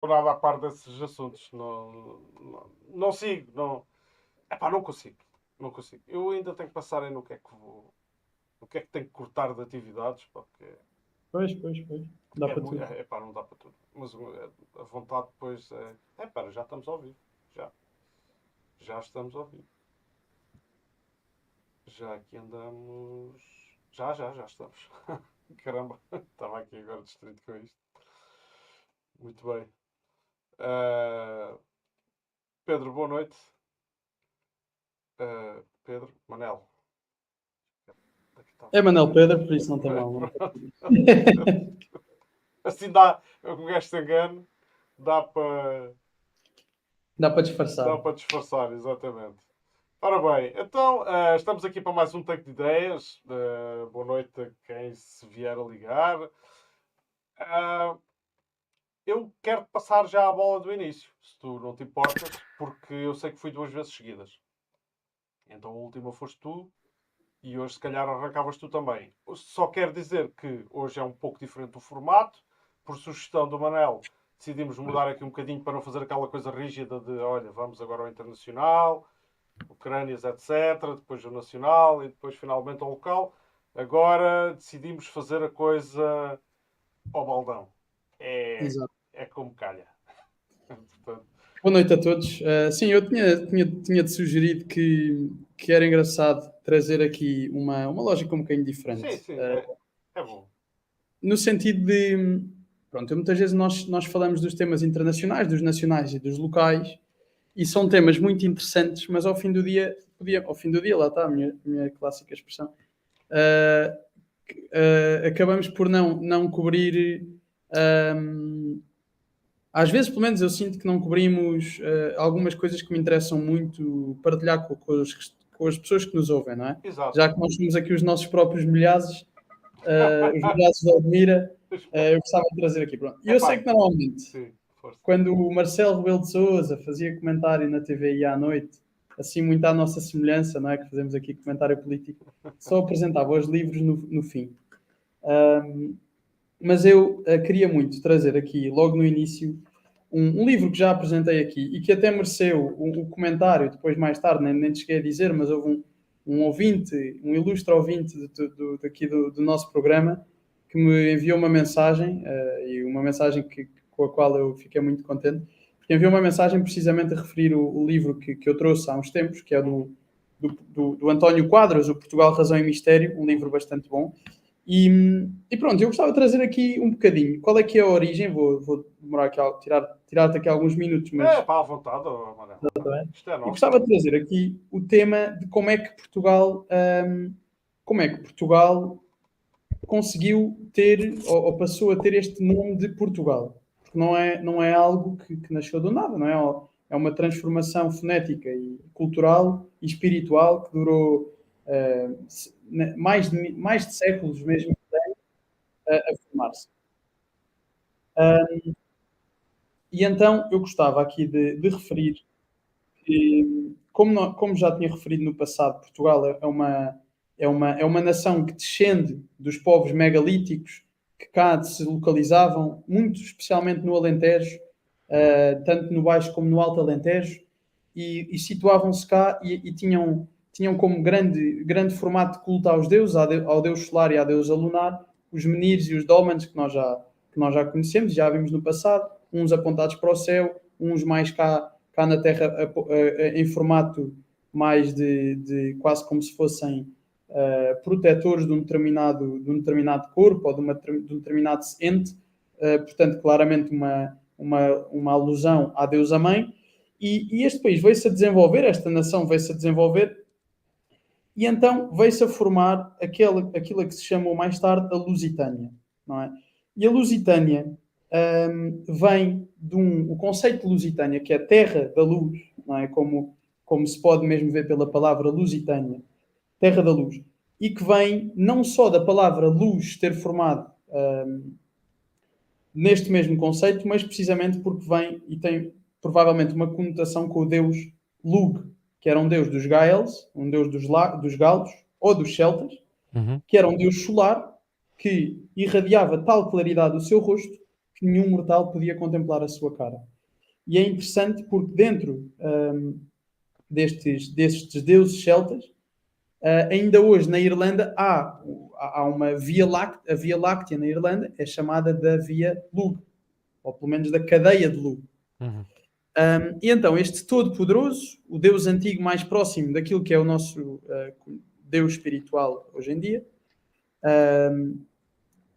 estou nada a par desses assuntos. Não sigo. Não consigo. Não consigo. Eu ainda tenho que passar aí no que é que vou. O que é que tenho que cortar de atividades, porque Pois. Dá é para muito. tudo. Não dá para tudo. Mas a vontade depois é. Já estamos ao vivo. Já. Já estamos ao vivo. Já aqui andamos. Já estamos. Caramba, estava aqui agora distraído com isto. Muito bem. Ah, Pedro, boa noite. Pedro, Manel. Aqui está. É Manel Pedro, por isso não tem mal. Não. Assim dá, com este engano, dá para Dá para disfarçar. disfarçar, exatamente. Ora bem, então estamos aqui para mais um Take de Ideias. Boa noite a quem se vier a ligar. Ah, eu quero passar já a bola do início, se tu não te importas, porque eu sei que fui 2 vezes seguidas. Então a última foste tu e hoje se calhar arrancavas tu também. Só quero dizer que hoje é um pouco diferente o formato. Por sugestão do Manel, decidimos mudar aqui um bocadinho para não fazer aquela coisa rígida de olha, vamos agora ao internacional, Ucrânias, etc. Depois o nacional e depois finalmente ao local. Agora decidimos fazer a coisa ao baldão. É, Exato. é como calha. Portanto, Boa noite a todos. Sim, eu tinha-te sugerido que era engraçado trazer aqui uma lógica um bocadinho sim, diferente. sim, é bom. No sentido de, pronto, muitas vezes nós falamos dos temas internacionais, dos nacionais e dos locais, e são temas muito interessantes, mas ao fim do dia, lá está a minha clássica expressão, uh, acabamos por não cobrir. um, Às vezes, pelo menos, eu sinto que não cobrimos algumas coisas que me interessam muito partilhar com as pessoas que nos ouvem, não é? Exato. Já que nós somos aqui os nossos próprios milhazes, os milhazes de Almira, eu gostava de trazer aqui. Pronto. E eu sei Epá, que normalmente, sim, força. quando o Marcelo Rebelo de Sousa fazia comentário na TVI à noite, assim muito à nossa semelhança, não é? Que fazemos aqui comentário político, só apresentava os livros no fim. Mas eu queria muito trazer aqui, logo no início, um livro que já apresentei aqui e que até mereceu o comentário, depois mais tarde, nem te cheguei a dizer, mas houve um ouvinte, um ilustre ouvinte daqui do nosso programa, que me enviou uma mensagem, e uma mensagem com a qual eu fiquei muito contente, porque enviou uma mensagem precisamente a referir o livro que eu trouxe há uns tempos, que é do António Quadros, O Portugal, Razão e Mistério, um livro bastante bom. E pronto, eu gostava de trazer aqui um bocadinho. Qual é que é a origem? Vou demorar aqui tirar-te aqui alguns minutos, É mas pá, à vontade, Manel. Isto é e nosso. gostava de trazer aqui o tema de como é que Portugal conseguiu ter ou passou a ter este nome de Portugal. Porque não é algo que nasceu do nada, não é? É uma transformação fonética e cultural e espiritual que durou mais de séculos mesmo a formar-se. E então eu gostava aqui de referir que, como já tinha referido no passado, Portugal é uma nação que descende dos povos megalíticos que cá se localizavam, muito especialmente no Alentejo, tanto no Baixo como no Alto Alentejo, e situavam-se cá e tinham como grande formato de culto aos deuses, ao deus solar e à deusa lunar, os menires e os dólmenes que nós já conhecemos, já vimos no passado, uns apontados para o céu, uns mais cá na Terra em formato mais de quase como se fossem protetores de um determinado corpo ou de um determinado ente, portanto, claramente uma alusão à deusa mãe. E este país veio-se a desenvolver, esta nação veio-se a desenvolver, e então veio-se a formar aquilo que se chamou mais tarde a Lusitânia, não é? E a Lusitânia vem o conceito de Lusitânia, que é terra da luz, não é? Como se pode mesmo ver pela palavra Lusitânia, terra da luz, e que vem não só da palavra luz ter formado neste mesmo conceito, mas precisamente porque vem e tem provavelmente uma conotação com o deus Lug, que era um deus dos Gaels, um deus dos galos ou dos celtas, Uhum. que era um deus solar que irradiava tal claridade do seu rosto que nenhum mortal podia contemplar a sua cara. E é interessante porque dentro destes deuses celtas, ainda hoje na Irlanda há uma Via Láctea. A Via Láctea na Irlanda é chamada da Via Lug, ou pelo menos da cadeia de Lug. E então este Todo-Poderoso, o Deus antigo mais próximo daquilo que é o nosso Deus espiritual hoje em dia,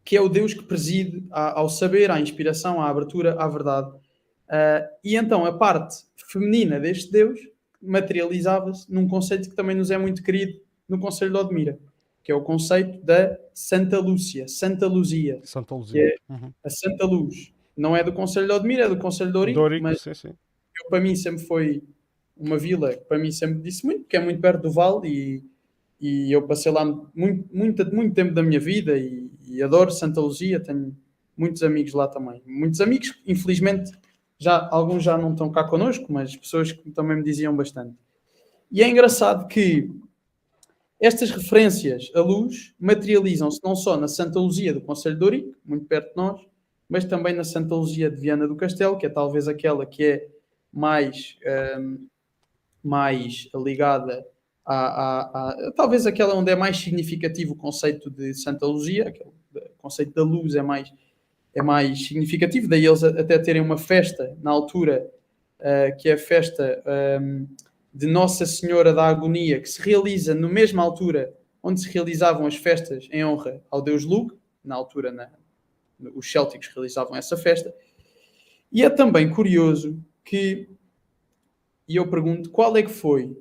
que é o Deus que preside ao saber, à inspiração, à abertura, à verdade. E então a parte feminina deste Deus materializava-se num conceito que também nos é muito querido no Conselho de Odmira, que é o conceito da Santa Lúcia, Santa Luzia, Santa que Luzia. é a Santa Luz. Não é do Conselho de Odmira, é do Conselho de Ourique, Dorico, mas sim. para mim sempre foi uma vila que para mim sempre disse muito, porque é muito perto do Vale e eu passei lá muito tempo da minha vida e adoro Santa Luzia, tenho muitos amigos lá também. Muitos amigos, infelizmente, alguns já não estão cá connosco, mas pessoas que também me diziam bastante. E é engraçado que estas referências à luz materializam-se não só na Santa Luzia do Conselho de Ourique, muito perto de nós, mas também na Santa Luzia de Viana do Castelo, que é talvez aquela que é mais ligada talvez aquela onde é mais significativo o conceito de Santa Luzia, o conceito da luz é mais significativo, daí eles até terem uma festa na altura, que é a festa de Nossa Senhora da Agonia, que se realiza na mesma altura onde se realizavam as festas em honra ao Deus Lug, na altura os célticos realizavam essa festa. E é também curioso que, e eu pergunto, qual é que foi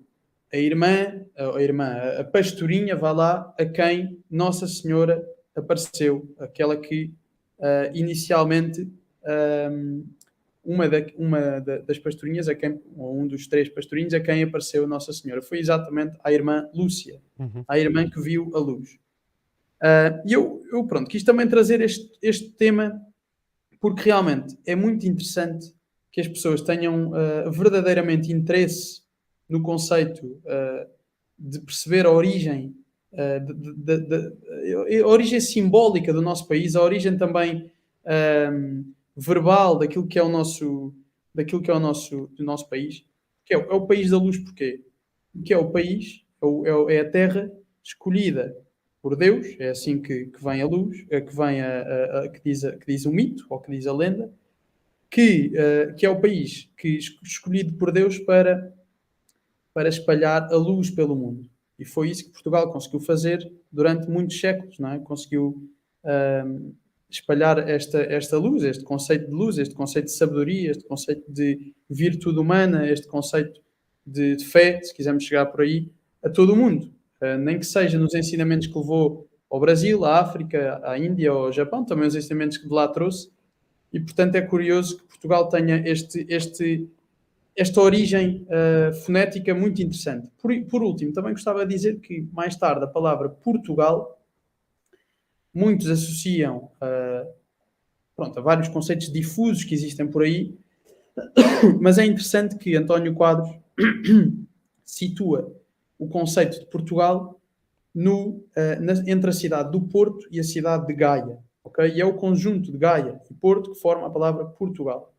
a pastorinha, vá lá, a quem Nossa Senhora apareceu, aquela que inicialmente uma das pastorinhas, ou um dos 3 pastorinhos, a quem apareceu Nossa Senhora. Foi exatamente a irmã Lúcia, a irmã que viu a luz. E eu quis também trazer este tema porque realmente é muito interessante que as pessoas tenham verdadeiramente interesse no conceito de perceber a origem, a origem simbólica do nosso país, a origem também verbal daquilo que é do nosso país, que é o país da luz. Porquê? Porque é o país, é a terra escolhida por Deus, é assim que vem a luz, que vem que diz o mito, ou que diz a lenda, que é o país escolhido por Deus para espalhar a luz pelo mundo. E foi isso que Portugal conseguiu fazer durante muitos séculos, não é? Conseguiu espalhar esta luz, este conceito de luz, este conceito de sabedoria, este conceito de virtude humana, este conceito de fé, se quisermos chegar por aí, a todo o mundo. Nem que seja nos ensinamentos que levou ao Brasil, à África, à Índia ou ao Japão, também os ensinamentos que de lá trouxe. E, portanto, é curioso que Portugal tenha esta origem fonética muito interessante. Por último, também gostava de dizer que, mais tarde, a palavra Portugal, muitos associam a vários conceitos difusos que existem por aí, mas é interessante que António Quadros situa o conceito de Portugal entre a cidade do Porto e a cidade de Gaia. Okay? E é o conjunto de Gaia e Porto que forma a palavra Portugal.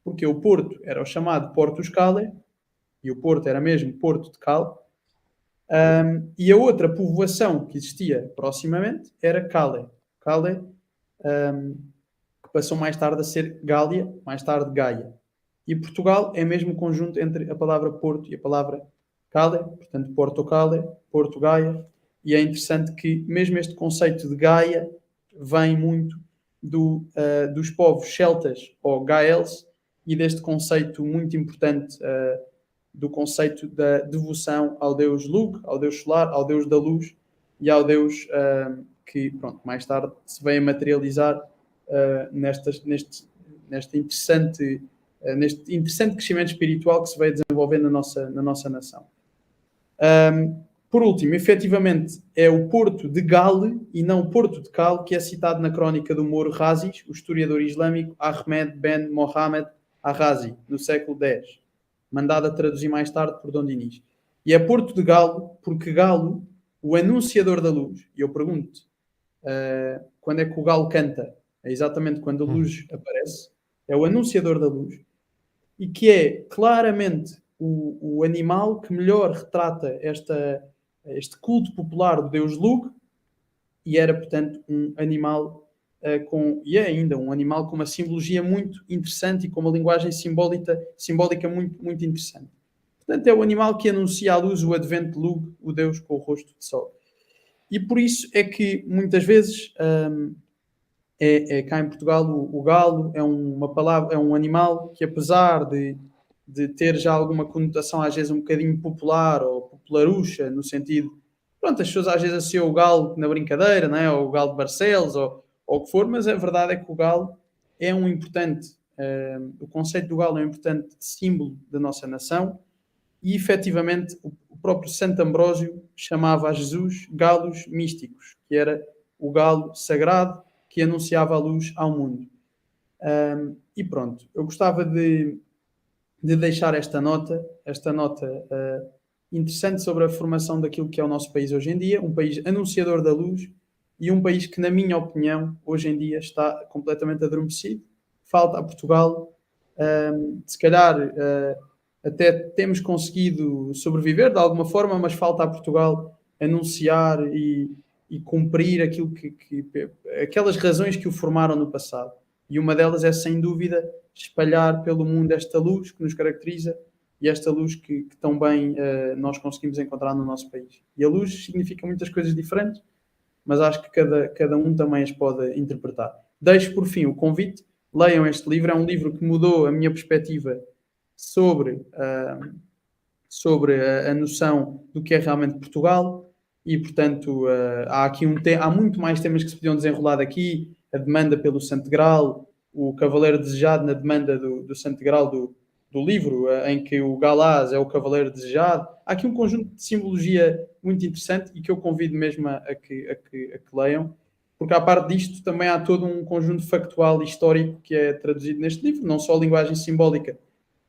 Porque o Porto era o chamado Portus Cale, e o Porto era mesmo Porto de Cal, e a outra povoação que existia proximamente era Cale. Cale, que passou mais tarde a ser Gália, mais tarde Gaia. E Portugal é mesmo o conjunto entre a palavra Porto e a palavra Cale, portanto Porto Cale, Porto Gaia, e é interessante que mesmo este conceito de Gaia vem muito dos povos celtas ou gaels e deste conceito muito importante do conceito da devoção ao Deus Lug, ao Deus solar, ao Deus da luz e ao Deus que mais tarde se vem a materializar neste interessante crescimento espiritual que se vai desenvolver na nossa nação. Por último, efetivamente, é o Porto de Gale e não o Porto de Cal, que é citado na crónica do Moro Razis, o historiador islâmico Ahmed ben Mohammed Ar-Razi, no século X, mandado a traduzir mais tarde por Dom Dinis. E é Porto de Galo, porque Galo, o anunciador da luz, e eu pergunto, quando é que o galo canta é exatamente quando a luz aparece, é o anunciador da luz, e que é claramente o animal que melhor retrata este culto popular do deus Lugh, e era, portanto, um animal e é ainda um animal com uma simbologia muito interessante e com uma linguagem simbólica muito, muito interessante. Portanto, é o animal que anuncia à luz o advento de Lugh, o deus com o rosto de sol. E por isso é que muitas vezes cá em Portugal o galo é uma palavra, é um animal que, apesar de ter já alguma conotação às vezes um bocadinho popular ou popularucha, no sentido, pronto, as pessoas às vezes associam o galo na brincadeira, não é? Ou o galo de Barcelos ou o que for, mas a verdade é que o galo é um importante, o conceito do galo é um importante símbolo da nossa nação, e efetivamente o próprio Santo Ambrósio chamava a Jesus galos místicos, que era o galo sagrado que anunciava a luz ao mundo. E pronto, eu gostava de deixar esta nota interessante sobre a formação daquilo que é o nosso país hoje em dia, um país anunciador da luz e um país que, na minha opinião, hoje em dia está completamente adormecido. Falta a Portugal, se calhar até temos conseguido sobreviver de alguma forma, mas falta a Portugal anunciar e cumprir aquilo aquelas razões que o formaram no passado. E uma delas é, sem dúvida, espalhar pelo mundo esta luz que nos caracteriza e esta luz que tão bem nós conseguimos encontrar no nosso país. E a luz significa muitas coisas diferentes, mas acho que cada um também as pode interpretar. Deixo, por fim, o convite. Leiam este livro. É um livro que mudou a minha perspectiva sobre a noção do que é realmente Portugal e, portanto, há muito mais temas que se podiam desenrolar aqui, a demanda pelo Santo Graal, o Cavaleiro Desejado na demanda do Santo Graal do livro, em que o Galás é o Cavaleiro Desejado. Há aqui um conjunto de simbologia muito interessante e que eu convido mesmo a que leiam, porque à parte disto também há todo um conjunto factual e histórico que é traduzido neste livro, não só a linguagem simbólica,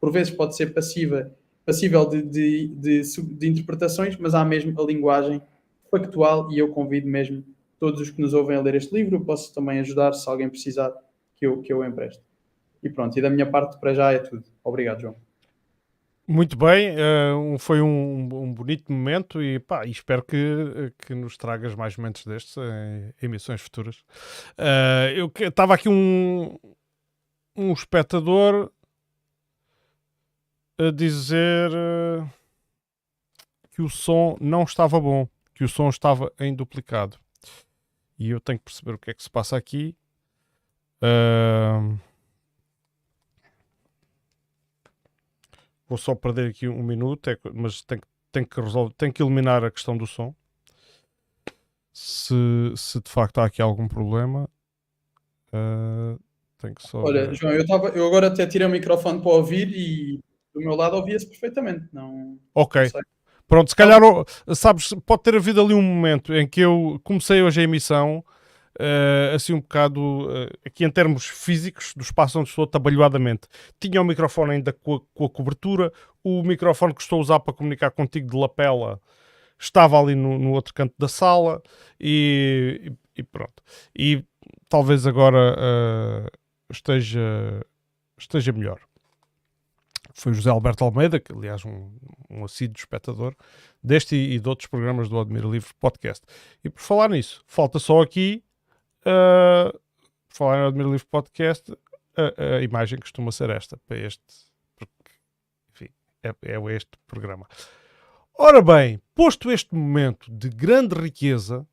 por vezes pode ser passível de interpretações, mas há mesmo a linguagem factual e eu convido mesmo todos os que nos ouvem a ler este livro. Eu posso também ajudar se alguém precisar que eu empreste. E pronto, e da minha parte para já é tudo. Obrigado, João. Muito bem, foi um bonito momento e espero que nos tragas mais momentos destes em emissões futuras. Eu estava aqui um espectador a dizer que o som não estava bom, que o som estava em duplicado. E eu tenho que perceber o que é que se passa aqui. Vou só perder aqui um minuto, mas tenho que eliminar a questão do som. Se de facto há aqui algum problema, tenho que só... Olha, João, eu agora até tirei o microfone para ouvir e do meu lado ouvia-se perfeitamente. Não sei. Pronto, se calhar, sabes, pode ter havido ali um momento em que eu comecei hoje a emissão, assim um bocado, aqui em termos físicos, do espaço onde estou, atabalhoadamente. Tinha o microfone ainda com a cobertura, o microfone que estou a usar para comunicar contigo de lapela estava ali no outro canto da sala e pronto. E talvez agora esteja melhor. Foi o José Alberto Almeida, que aliás um assíduo espectador deste e de outros programas do Admira Livre Podcast. E por falar nisso, falta só aqui, por falar no Admira Livre Podcast, a imagem costuma ser esta, para este, porque, enfim, é este programa. Ora bem, posto este momento de grande riqueza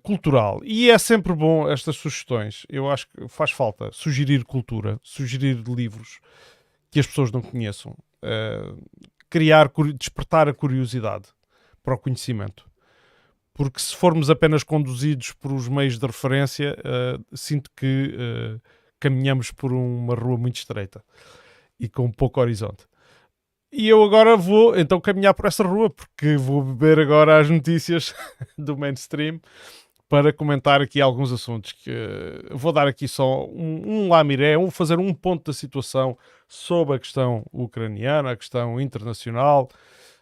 cultural, e é sempre bom estas sugestões, eu acho que faz falta sugerir cultura, sugerir livros que as pessoas não conheçam, despertar a curiosidade para o conhecimento. Porque se formos apenas conduzidos por os meios de referência, sinto que caminhamos por uma rua muito estreita e com pouco horizonte. E eu agora vou então caminhar por essa rua, porque vou beber agora as notícias do mainstream para comentar aqui alguns assuntos. Vou dar aqui só um lamiré, vou fazer um ponto da situação sobre a questão ucraniana, a questão internacional.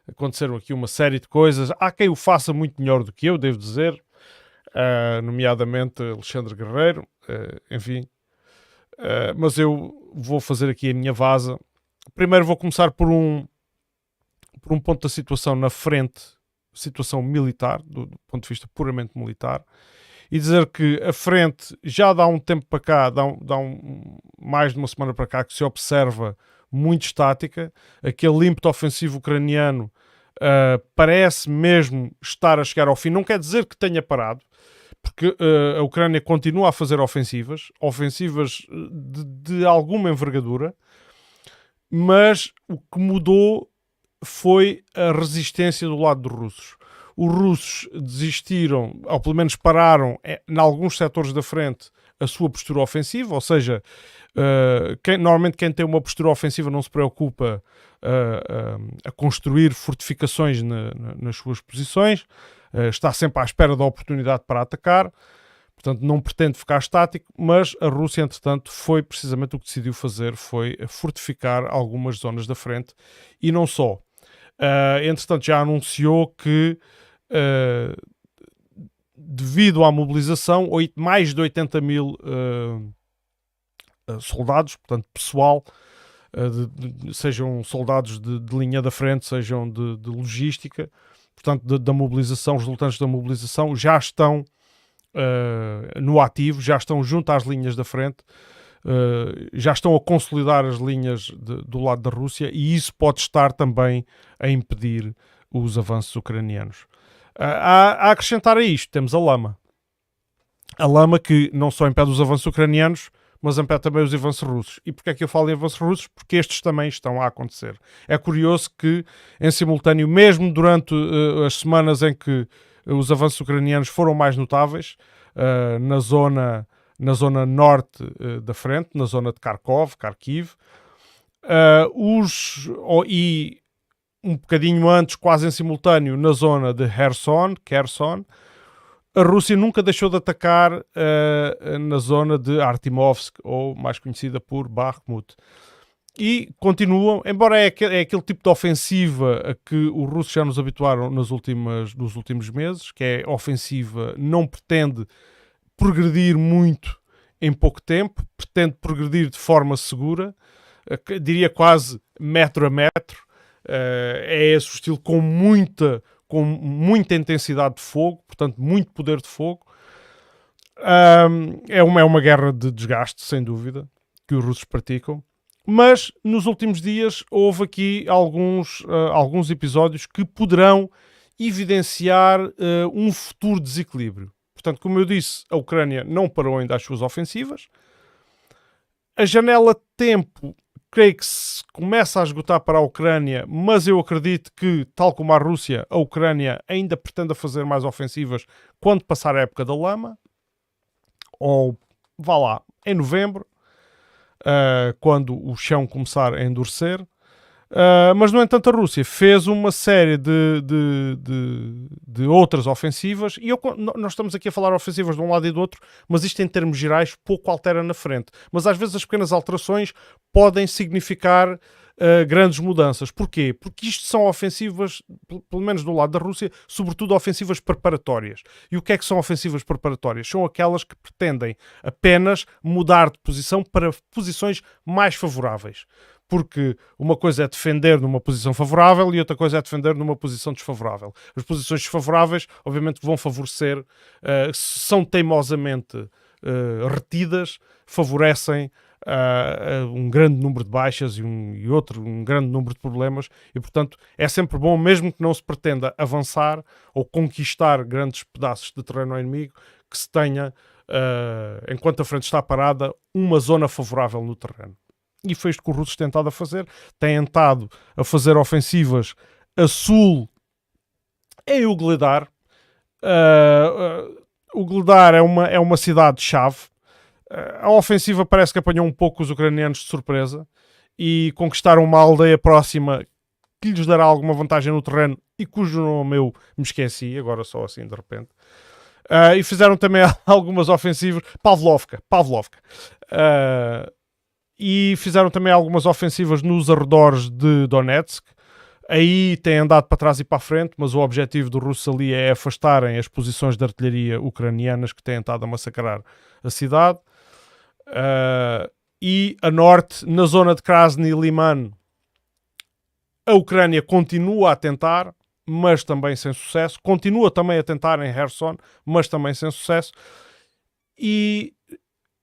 Aconteceram aqui uma série de coisas. Há quem o faça muito melhor do que eu, devo dizer, nomeadamente Alexandre Guerreiro, enfim. Mas eu vou fazer aqui a minha vaza. Primeiro vou começar por um ponto da situação na frente, situação militar, do ponto de vista puramente militar, e dizer que a frente já dá um tempo para cá, mais de uma semana para cá, que se observa muito estática. Aquele ímpeto ofensivo ucraniano parece mesmo estar a chegar ao fim. Não quer dizer que tenha parado, porque a Ucrânia continua a fazer ofensivas de alguma envergadura, mas o que mudou foi a resistência do lado dos russos. Os russos desistiram, ou pelo menos pararam, em alguns setores da frente, a sua postura ofensiva, ou seja, normalmente quem tem uma postura ofensiva não se preocupa a construir fortificações nas suas posições, está sempre à espera da oportunidade para atacar, portanto não pretende ficar estático, mas a Rússia, entretanto, foi precisamente o que decidiu fazer, foi fortificar algumas zonas da frente, e não só. Entretanto, já anunciou que devido à mobilização, mais de 80 mil soldados, portanto pessoal, sejam soldados de linha da frente, sejam de logística, portanto da mobilização, os resultantes da mobilização já estão no ativo, já estão junto às linhas da frente, já estão a consolidar as linhas do lado da Rússia, e isso pode estar também a impedir os avanços ucranianos. A acrescentar a isto, temos a lama. A lama que não só impede os avanços ucranianos, mas impede também os avanços russos. E porquê é que eu falo em avanços russos? Porque estes também estão a acontecer. É curioso que, em simultâneo, mesmo durante as semanas em que os avanços ucranianos foram mais notáveis, na zona norte da frente, na zona de Kharkiv, e um bocadinho antes, quase em simultâneo, na zona de Kherson, a Rússia nunca deixou de atacar na zona de Artyomovsk, ou mais conhecida por Bakhmut. E continuam, embora é aquele tipo de ofensiva a que os russos já nos habituaram nos últimos meses, que é ofensiva, não pretende progredir muito em pouco tempo, pretende progredir de forma segura, diria quase metro a metro. É esse o estilo, com muita intensidade de fogo, portanto muito poder de fogo. É uma guerra de desgaste, sem dúvida, que os russos praticam, mas nos últimos dias houve aqui alguns episódios que poderão evidenciar um futuro desequilíbrio. Portanto, como eu disse, a Ucrânia não parou ainda as suas ofensivas. A janela de tempo, creio que se começa a esgotar para a Ucrânia, mas eu acredito que, tal como a Rússia, a Ucrânia ainda pretende fazer mais ofensivas quando passar a época da lama, ou vá lá, em novembro, quando o chão começar a endurecer. Mas, no entanto, a Rússia fez uma série de outras ofensivas, e nós estamos aqui a falar ofensivas de um lado e do outro, mas isto em termos gerais pouco altera na frente. Mas às vezes as pequenas alterações podem significar grandes mudanças. Porquê? Porque isto são ofensivas, pelo menos do lado da Rússia, sobretudo ofensivas preparatórias. E o que é que são ofensivas preparatórias? São aquelas que pretendem apenas mudar de posição para posições mais favoráveis. Porque uma coisa é defender numa posição favorável e outra coisa é defender numa posição desfavorável. As posições desfavoráveis, obviamente, vão favorecer, são teimosamente retidas, favorecem um grande número de baixas e um grande número de problemas, e, portanto, é sempre bom, mesmo que não se pretenda avançar ou conquistar grandes pedaços de terreno ao inimigo, que se tenha, enquanto a frente está parada, uma zona favorável no terreno. E foi isto que os russos têm tentado a fazer. Têm tentado a fazer ofensivas a sul em Ugledar. Ugledar é uma cidade-chave. A ofensiva parece que apanhou um pouco os ucranianos de surpresa e conquistaram uma aldeia próxima que lhes dará alguma vantagem no terreno e cujo nome eu me esqueci, agora só assim de repente. E fizeram também algumas ofensivas. Pavlovka. E fizeram também algumas ofensivas nos arredores de Donetsk. Aí têm andado para trás e para a frente, mas o objetivo dos russos ali é afastarem as posições de artilharia ucranianas que têm estado a massacrar a cidade. E a norte, na zona de Krasny Liman, a Ucrânia continua a tentar, mas também sem sucesso. Continua também a tentar em Kherson, mas também sem sucesso. E,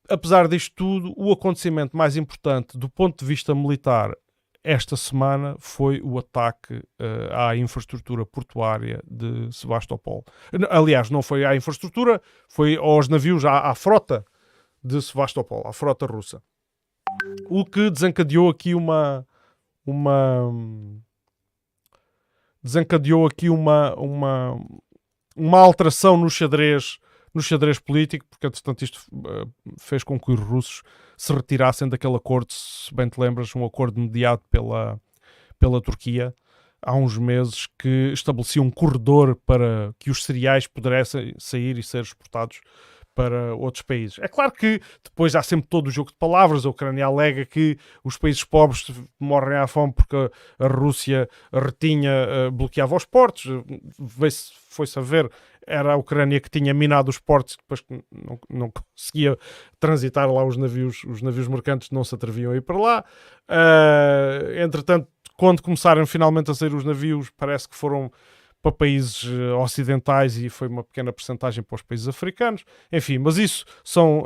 apesar disto tudo, o acontecimento mais importante do ponto de vista militar esta semana foi o ataque à infraestrutura portuária de Sebastopol. Aliás, não foi à infraestrutura, foi aos navios, à frota de Sebastopol, à frota russa. O que desencadeou aqui uma alteração no xadrez político, porque, entretanto, isto fez com que os russos se retirassem daquele acordo, se bem te lembras, um acordo mediado pela Turquia há uns meses, que estabelecia um corredor para que os cereais pudessem sair e ser exportados para outros países. É claro que depois há sempre todo o jogo de palavras. A Ucrânia alega que os países pobres morrem à fome porque a Rússia bloqueava os portos. Foi-se a ver, era a Ucrânia que tinha minado os portos, depois não conseguia transitar lá os navios mercantes não se atreviam a ir para lá. Entretanto, quando começaram finalmente a sair os navios, parece que foram para países ocidentais e foi uma pequena percentagem para os países africanos. Enfim, mas isso são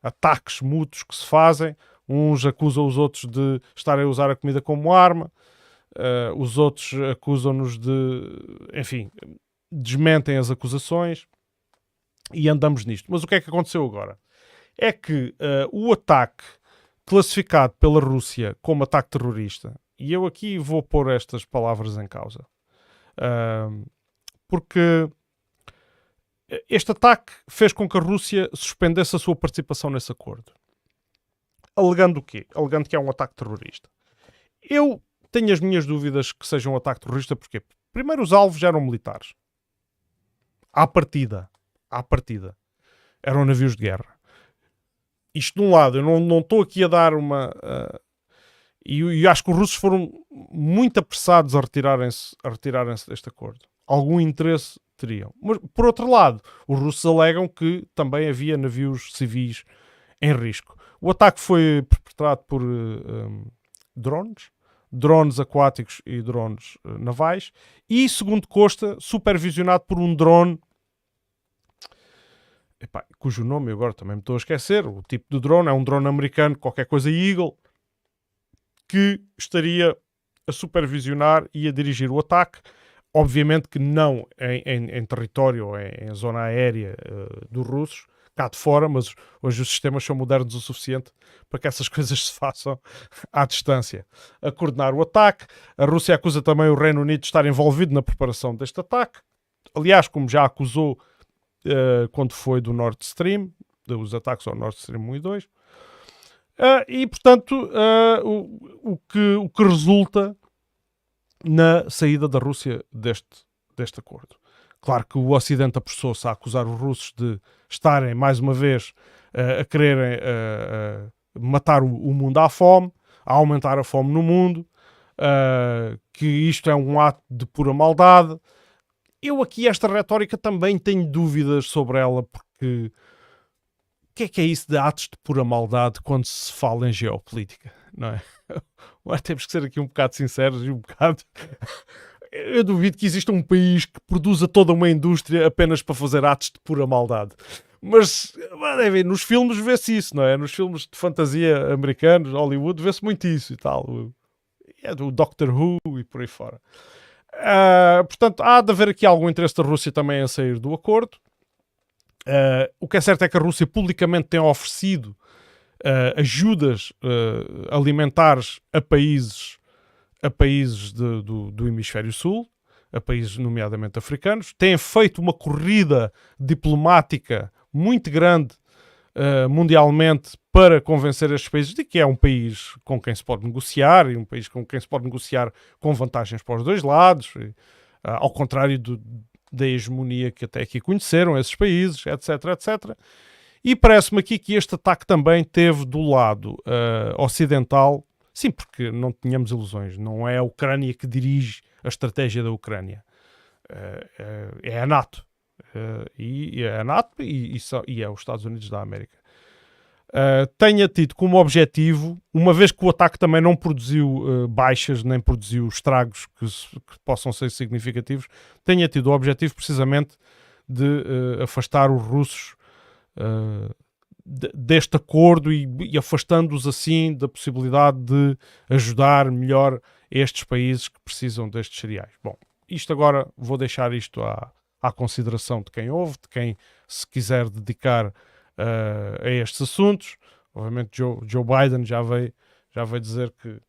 ataques mútuos que se fazem. Uns acusam os outros de estarem a usar a comida como arma. Os outros acusam-nos enfim, desmentem as acusações e andamos nisto. Mas o que é que aconteceu agora? É que o ataque classificado pela Rússia como ataque terrorista, e eu aqui vou pôr estas palavras em causa, porque este ataque fez com que a Rússia suspendesse a sua participação nesse acordo. Alegando o quê? Alegando que é um ataque terrorista. Eu tenho as minhas dúvidas que seja um ataque terrorista, porque primeiro os alvos eram militares. À partida. Eram navios de guerra. Isto de um lado, eu não estou aqui a dar uma... E acho que os russos foram muito apressados a retirarem-se deste acordo. Algum interesse teriam. Mas, por outro lado, os russos alegam que também havia navios civis em risco. O ataque foi perpetrado por drones aquáticos e drones navais, e, segundo consta, supervisionado por um drone, cujo nome eu agora também me estou a esquecer. O tipo de drone é um drone americano, qualquer coisa Eagle, que estaria a supervisionar e a dirigir o ataque. Obviamente que não em território ou em zona aérea dos russos, cá de fora, mas hoje os sistemas são modernos o suficiente para que essas coisas se façam à distância. A coordenar o ataque, a Rússia acusa também o Reino Unido de estar envolvido na preparação deste ataque. Aliás, como já acusou quando foi do Nord Stream, dos ataques ao Nord Stream 1 e 2. E, portanto, o que resulta na saída da Rússia deste acordo. Claro que o Ocidente apressou-se a acusar os russos de estarem, mais uma vez, a quererem matar o mundo à fome, a aumentar a fome no mundo, que isto é um ato de pura maldade. Eu aqui, esta retórica, também tenho dúvidas sobre ela, porque o que é isso de atos de pura maldade quando se fala em geopolítica, não é? Mas temos que ser aqui um bocado sinceros e um bocado... Eu duvido que exista um país que produza toda uma indústria apenas para fazer atos de pura maldade. Mas nos filmes vê-se isso, não é? Nos filmes de fantasia americanos, Hollywood, vê-se muito isso e tal. É do Doctor Who e por aí fora. Portanto, há de haver aqui algum interesse da Rússia também a sair do acordo. O que é certo é que a Rússia publicamente tem oferecido ajudas alimentares a países do hemisfério sul, a países nomeadamente africanos. Tem feito uma corrida diplomática muito grande mundialmente para convencer estes países de que é um país com quem se pode negociar, e um país com quem se pode negociar com vantagens para os dois lados, ao contrário da hegemonia que até aqui conheceram esses países, etc, etc. E parece-me aqui que este ataque também teve do lado ocidental. Sim, porque não tínhamos ilusões. Não é a Ucrânia que dirige a estratégia da Ucrânia. É a NATO. E é a NATO e é os Estados Unidos da América. tenha tido como objetivo, uma vez que o ataque também não produziu baixas, nem produziu estragos que possam ser significativos, tenha tido o objetivo precisamente de afastar os russos deste acordo e afastando-os assim da possibilidade de ajudar melhor estes países que precisam destes cereais. Bom, isto agora vou deixar isto à consideração de quem ouve, de quem se quiser dedicar a estes assuntos. Obviamente Joe Biden já veio dizer que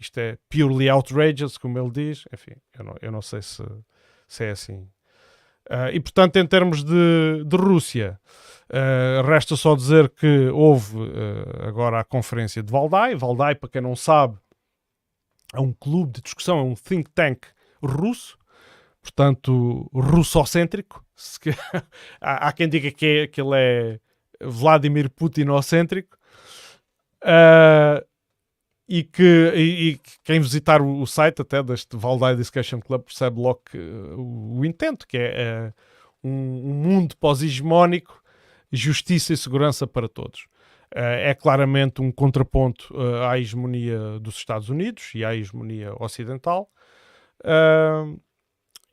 isto é purely outrageous, como ele diz. Enfim, eu não sei se é assim. E portanto, em termos de Rússia, resta só dizer que houve agora a conferência de Valdai. Valdai, para quem não sabe, é um clube de discussão, é um think tank russo, portanto, russocêntrico. Há quem diga que ele é Vladimir Putinocêntrico. E quem visitar o site até deste Valdai Discussion Club percebe logo o intento, que é um mundo pós-hegemónico, justiça e segurança para todos. É claramente um contraponto à hegemonia dos Estados Unidos e à hegemonia ocidental.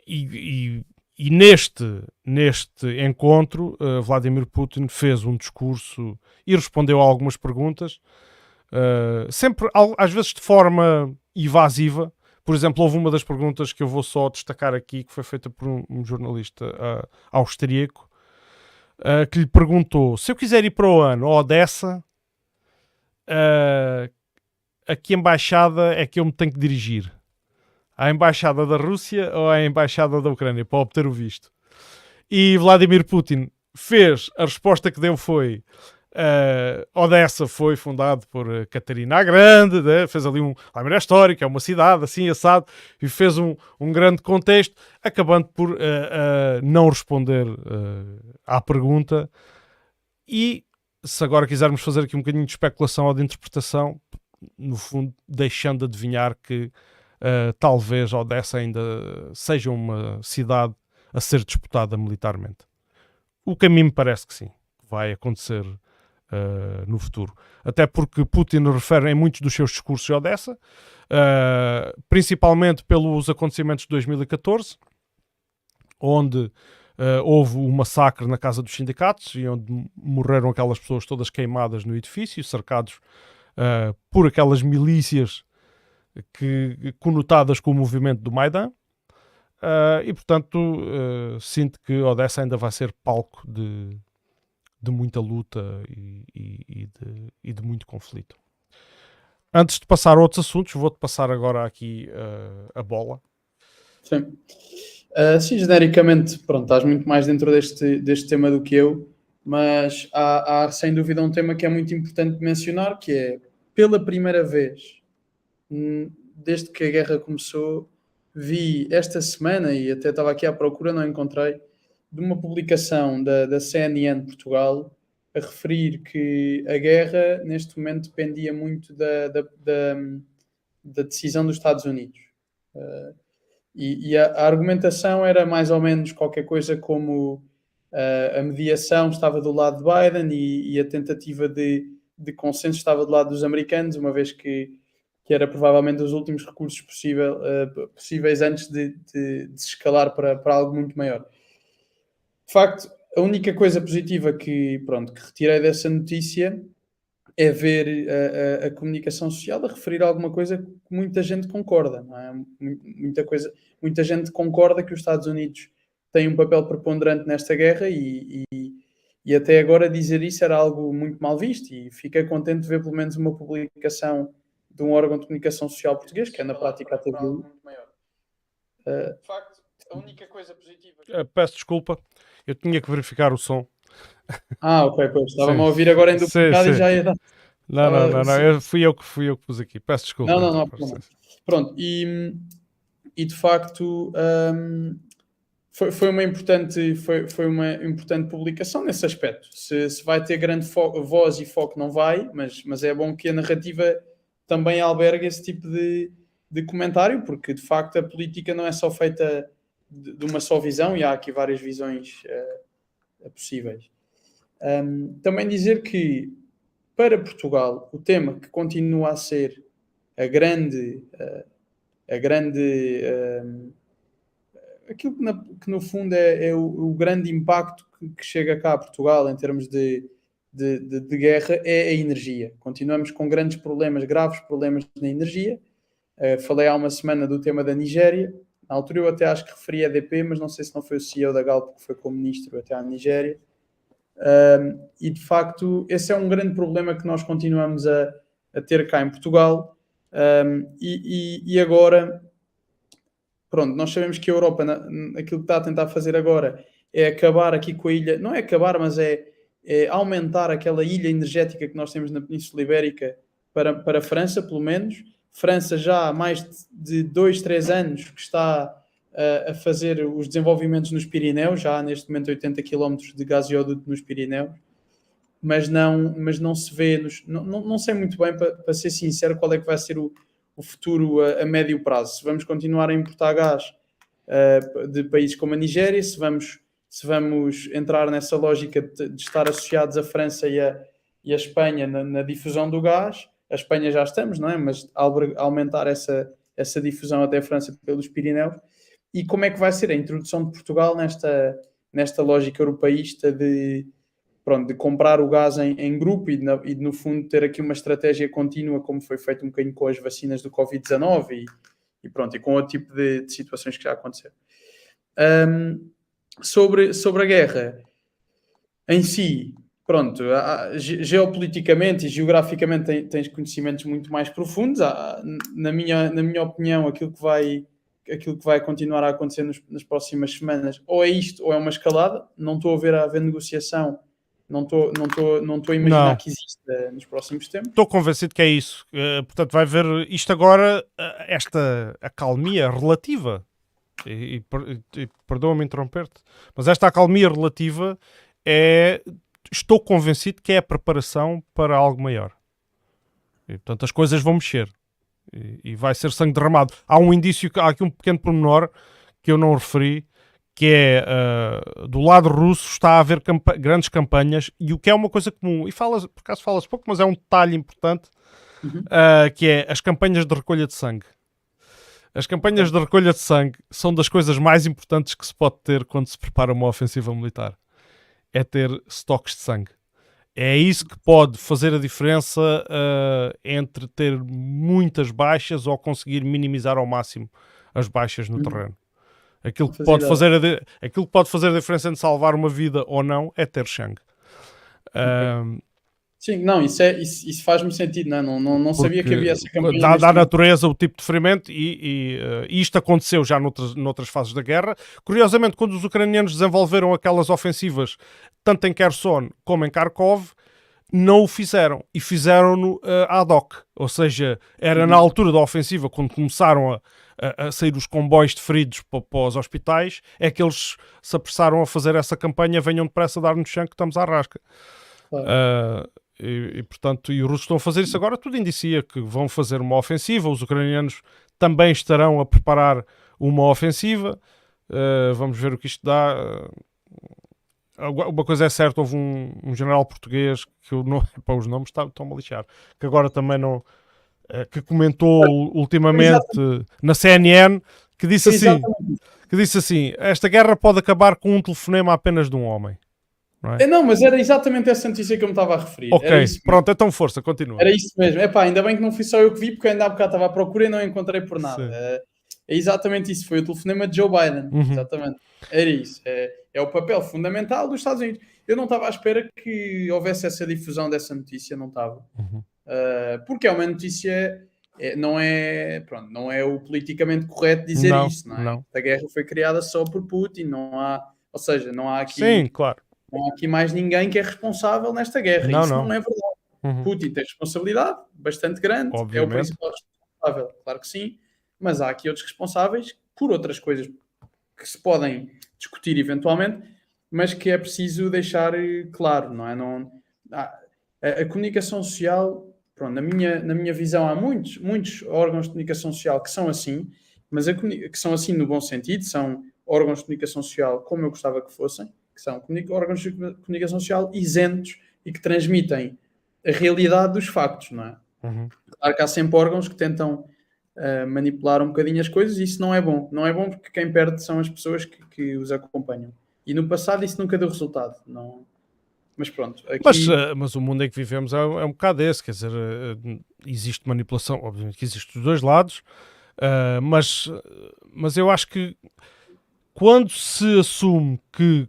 E neste encontro, Vladimir Putin fez um discurso e respondeu a algumas perguntas, sempre, às vezes de forma evasiva. Por exemplo, houve uma das perguntas que eu vou só destacar aqui, que foi feita por um jornalista austríaco, que lhe perguntou: se eu quiser ir para o ano a Odessa, a que embaixada é que eu me tenho que dirigir? À embaixada da Rússia ou à embaixada da Ucrânia, para obter o visto? E Vladimir Putin a resposta que deu foi: Odessa foi fundado por Catarina a Grande, né? Fez ali uma memória histórica, é uma cidade assim assado, e fez um grande contexto, acabando por não responder à pergunta. E se agora quisermos fazer aqui um bocadinho de especulação ou de interpretação, no fundo deixando de adivinhar que talvez Odessa ainda seja uma cidade a ser disputada militarmente. O que a mim me parece que sim, vai acontecer no futuro. Até porque Putin refere em muitos dos seus discursos a Odessa, principalmente pelos acontecimentos de 2014, onde houve um massacre na Casa dos Sindicatos e onde morreram aquelas pessoas todas queimadas no edifício, cercados por aquelas milícias conotadas com o movimento do Maidan. E portanto sinto que Odessa ainda vai ser palco de muita luta e de muito conflito. Antes de passar a outros assuntos, vou-te passar agora aqui a bola. Sim. Sim, genericamente, pronto, estás muito mais dentro deste tema do que eu, mas há sem dúvida um tema que é muito importante mencionar, que é, pela primeira vez, desde que a guerra começou, vi esta semana, e até estava aqui à procura, não encontrei, de uma publicação da CNN Portugal a referir que a guerra neste momento dependia muito da decisão dos Estados Unidos. E a argumentação era mais ou menos qualquer coisa como a mediação estava do lado de Biden e a tentativa de consenso estava do lado dos americanos, uma vez que era provavelmente os últimos recursos possíveis antes de se escalar para algo muito maior. De facto, a única coisa positiva que retirei dessa notícia é ver a comunicação social a referir a alguma coisa que muita gente concorda, não é? Muita gente concorda que os Estados Unidos têm um papel preponderante nesta guerra e até agora dizer isso era algo muito mal visto, e fiquei contente de ver pelo menos uma publicação de um órgão de comunicação social português, que é na prática a TVI. De facto, a única coisa positiva... Peço desculpa, eu tinha que verificar o som. Ok, pois, estava-me a ouvir agora em duplicado e já ia dar... Não, fui eu que pus aqui, peço desculpa. Não. Pronto, e de facto foi uma importante publicação nesse aspecto. Se vai ter grande voz e foco, não vai, mas é bom que a narrativa também albergue esse tipo de comentário, porque de facto a política não é só feita de uma só visão, e há aqui várias visões possíveis. Também dizer que para Portugal, o tema que continua a ser aquilo que no fundo é o grande impacto que chega cá a Portugal em termos de guerra é a energia. Continuamos com grandes problemas, graves problemas na energia. Falei há uma semana do tema da Nigéria. Na altura eu até acho que referi a EDP, mas não sei se não foi o CEO da Galp que foi como ministro até à Nigéria. E de facto esse é um grande problema que nós continuamos a ter cá em Portugal. E agora, pronto, nós sabemos que a Europa, aquilo que está a tentar fazer agora é acabar aqui com a ilha, não é acabar, mas é aumentar aquela ilha energética que nós temos na Península Ibérica para a França, pelo menos. França já há mais de 2-3 anos que está a fazer os desenvolvimentos nos Pirineus, já há neste momento 80 km de gasoduto nos Pirineus, mas não se vê, não sei muito bem, para ser sincero, qual é que vai ser o futuro a médio prazo. Se vamos continuar a importar gás de países como a Nigéria, se vamos entrar nessa lógica de estar associados à França e a Espanha na difusão do gás. A Espanha já estamos, não é? Mas aumentar essa difusão até a França pelos Pirineus. E como é que vai ser a introdução de Portugal nesta lógica europeísta de comprar o gás em grupo e no fundo ter aqui uma estratégia contínua, como foi feito um bocadinho com as vacinas do Covid-19 e com outro tipo de situações que já aconteceram. Sobre a guerra em si, geopoliticamente e geograficamente tens conhecimentos muito mais profundos. Na minha opinião, aquilo que vai continuar a acontecer nas próximas semanas ou é isto ou é uma escalada. Não estou a ver haver negociação, não estou a imaginar que exista nos próximos tempos. Estou convencido que é isso. Portanto, vai haver isto agora, esta acalmia relativa, e perdoa-me interromper-te, mas esta acalmia relativa estou convencido que é a preparação para algo maior. E, portanto, as coisas vão mexer. E vai ser sangue derramado. Há aqui um pequeno pormenor que eu não referi, que é do lado russo está a haver grandes campanhas, e o que é uma coisa comum, e por acaso fala-se pouco, mas é um detalhe importante, que é as campanhas de recolha de sangue. As campanhas de recolha de sangue são das coisas mais importantes que se pode ter quando se prepara uma ofensiva militar. É ter estoques de sangue. É isso que pode fazer a diferença entre ter muitas baixas ou conseguir minimizar ao máximo as baixas no terreno. Aquilo que pode fazer a diferença entre salvar uma vida ou não é ter sangue. Sim, não, isso faz-me sentido, não sabia que havia essa campanha. Dá à natureza o tipo de ferimento e isto aconteceu já noutras fases da guerra. Curiosamente, quando os ucranianos desenvolveram aquelas ofensivas, tanto em Kherson como em Kharkov, não o fizeram. E fizeram-no ad hoc. Ou seja, era na altura da ofensiva, quando começaram a sair os comboios de feridos para os hospitais, é que eles se apressaram a fazer essa campanha: venham depressa a dar-nos chão que estamos à rasca. Claro. Portanto, os russos estão a fazer isso agora. Tudo indicia que vão fazer uma ofensiva. Os ucranianos também estarão a preparar uma ofensiva. Vamos ver o que isto dá. Uma coisa é certa, houve um general português que eu não, para os nomes estão-me a lixar, que agora também não, que comentou ultimamente na CNN, que disse assim: esta guerra pode acabar com um telefonema apenas de um homem. Não é? Não, mas era exatamente essa notícia que eu me estava a referir. Ok, pronto, então força, continua. Era isso mesmo. Ainda bem que não fui só eu que vi, porque ainda há bocado estava à procura e não encontrei por nada. É exatamente isso, foi o telefonema de Joe Biden. Exatamente, era isso. É o papel fundamental dos Estados Unidos. Eu não estava à espera que houvesse essa difusão dessa notícia, não estava. Porque é uma notícia, não é o politicamente correto dizer isso, não é? Não. A guerra foi criada só por Putin, não há aqui... Sim, claro. Não há aqui mais ninguém que é responsável nesta guerra. Isso não é verdade. Putin tem responsabilidade bastante grande. Obviamente. É o principal responsável, claro que sim. Mas há aqui outros responsáveis por outras coisas que se podem discutir eventualmente, mas que é preciso deixar claro, não é? A comunicação social, na minha visão, há muitos órgãos de comunicação social que são assim, mas que são assim no bom sentido, são órgãos de comunicação social como eu gostava que fossem, que são órgãos de comunicação social isentos e que transmitem a realidade dos factos, não é? Uhum. Claro que há sempre órgãos que tentam manipular um bocadinho as coisas e isso não é bom. Não é bom porque quem perde são as pessoas que os acompanham. E no passado isso nunca deu resultado. Não... Mas pronto, aqui... Mas o mundo em que vivemos é um bocado esse, quer dizer, existe manipulação, obviamente que existe dos dois lados, mas eu acho que quando se assume que,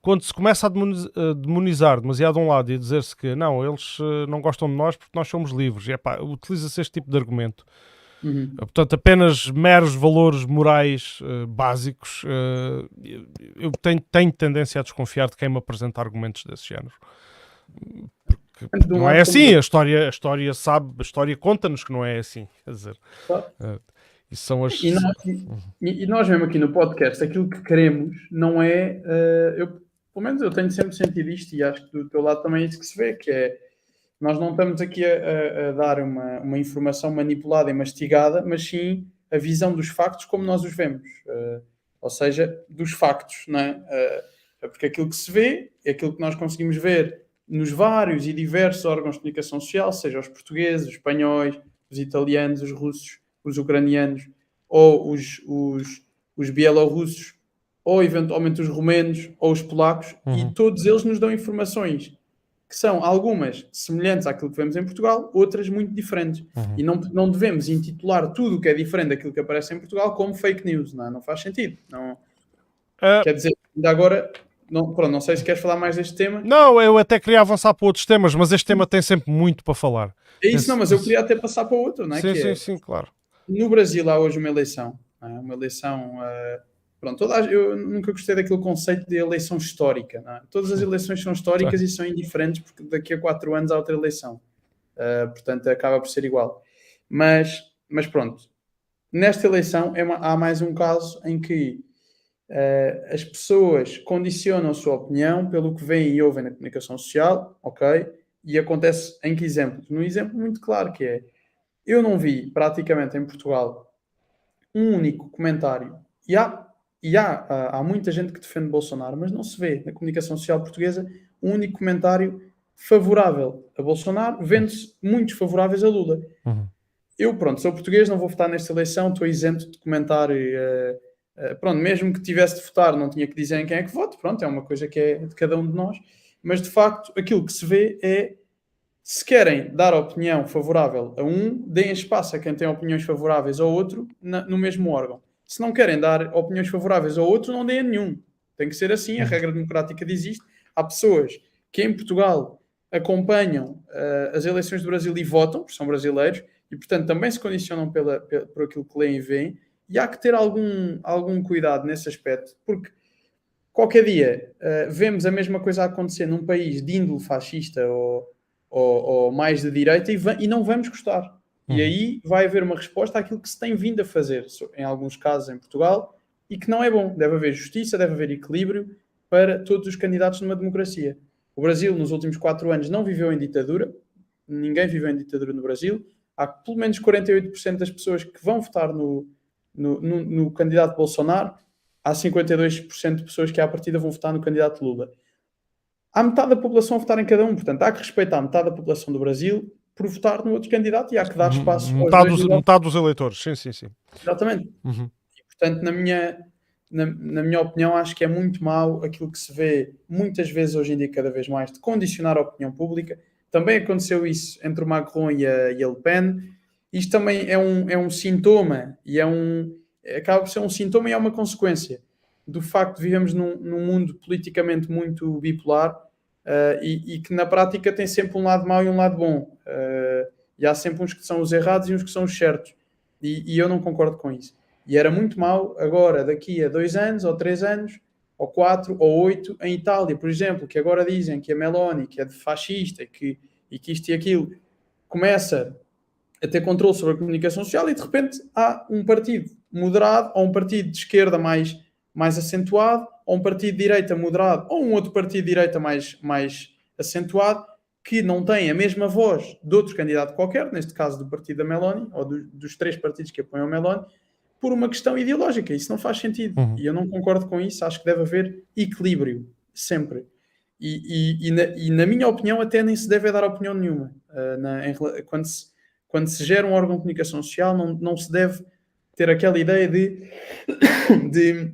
quando se começa a demonizar demasiado um lado e a dizer-se que não, eles não gostam de nós porque nós somos livres, e epá, utiliza-se este tipo de argumento. Portanto, apenas meros valores morais básicos, eu tenho tendência a desconfiar de quem me apresenta argumentos desse género. Porque não é assim, a história conta-nos que não é assim. Quer dizer, isso são as... e nós mesmo aqui no podcast, aquilo que queremos não é... pelo menos eu tenho sempre sentido isto e acho que do teu lado também é isso que se vê, que é nós não estamos aqui a dar uma informação manipulada e mastigada, mas sim a visão dos factos como nós os vemos. Ou seja, dos factos, não é? Porque aquilo que se vê é aquilo que nós conseguimos ver nos vários e diversos órgãos de comunicação social, seja os portugueses, os espanhóis, os italianos, os russos, os ucranianos, ou os bielorrussos, ou eventualmente os romenos, ou os polacos, e todos eles nos dão informações que são algumas semelhantes àquilo que vemos em Portugal, outras muito diferentes. E não devemos intitular tudo o que é diferente daquilo que aparece em Portugal como fake news, não faz sentido. Não... Quer dizer, ainda agora, não sei se queres falar mais deste tema. Não, eu até queria avançar para outros temas, mas este tema tem sempre muito para falar. É isso, não, mas eu queria até passar para outro, não é? Sim, claro. No Brasil há hoje uma eleição, uma eleição... Pronto, eu nunca gostei daquele conceito de eleição histórica. Não é? Todas as eleições são históricas e são indiferentes porque daqui a 4 anos há outra eleição. Portanto, acaba por ser igual. Mas pronto, nesta eleição há mais um caso em que as pessoas condicionam a sua opinião pelo que veem e ouvem na comunicação social, ok? E acontece em que exemplos? Num exemplo muito claro que é, eu não vi praticamente em Portugal um único comentário, e há muita gente que defende Bolsonaro, mas não se vê na comunicação social portuguesa um único comentário favorável a Bolsonaro, vendo-se muitos favoráveis a Lula. Eu, pronto, sou português, não vou votar nesta eleição, estou isento de comentar. Pronto, mesmo que tivesse de votar, não tinha que dizer em quem é que voto, pronto, é uma coisa que é de cada um de nós. Mas, de facto, aquilo que se vê é, se querem dar opinião favorável a um, deem espaço a quem tem opiniões favoráveis ao outro no mesmo órgão. Se não querem dar opiniões favoráveis ao outro, não deem a nenhum. Tem que ser assim, a regra democrática diz isto. Há pessoas que em Portugal acompanham as eleições do Brasil e votam, porque são brasileiros, e portanto também se condicionam por aquilo que leem e veem, e há que ter algum cuidado nesse aspecto, porque qualquer dia vemos a mesma coisa a acontecer num país de índole fascista ou mais de direita e não vamos gostar. E aí vai haver uma resposta àquilo que se tem vindo a fazer, em alguns casos em Portugal, e que não é bom. Deve haver justiça, deve haver equilíbrio para todos os candidatos numa democracia. O Brasil, nos últimos 4 anos, não viveu em ditadura. Ninguém viveu em ditadura no Brasil. Há pelo menos 48% das pessoas que vão votar no candidato Bolsonaro. Há 52% de pessoas que à partida vão votar no candidato Lula. Há metade da população a votar em cada um. Portanto, há que respeitar metade da população do Brasil por votar no outro candidato e há que dar espaço metade dos eleitores, sim. Exatamente. E, portanto, na minha opinião, acho que é muito mau aquilo que se vê muitas vezes hoje em dia, cada vez mais, de condicionar a opinião pública. Também aconteceu isso entre o Macron e a Le Pen. Isto também é um sintoma e acaba por ser um sintoma e é uma consequência do facto de vivemos num mundo politicamente muito bipolar. E que na prática tem sempre um lado mau e um lado bom. E há sempre uns que são os errados e uns que são os certos. E eu não concordo com isso. E era muito mau agora, daqui a 2 anos, ou 3 anos, ou 4, ou 8, em Itália, por exemplo, que agora dizem que a Meloni, que é de fascista, e que isto e aquilo, começa a ter controle sobre a comunicação social e de repente há um partido moderado, ou um partido de esquerda mais acentuado, ou um partido de direita moderado, ou um outro partido de direita mais acentuado, que não tem a mesma voz de outro candidato qualquer, neste caso do partido da Meloni, ou dos 3 partidos que apoiam a Meloni, por uma questão ideológica. Isso não faz sentido. E eu não concordo com isso. Acho que deve haver equilíbrio, sempre. E na minha opinião, até nem se deve dar opinião nenhuma. Quando se gera um órgão de comunicação social, não se deve ter aquela ideia de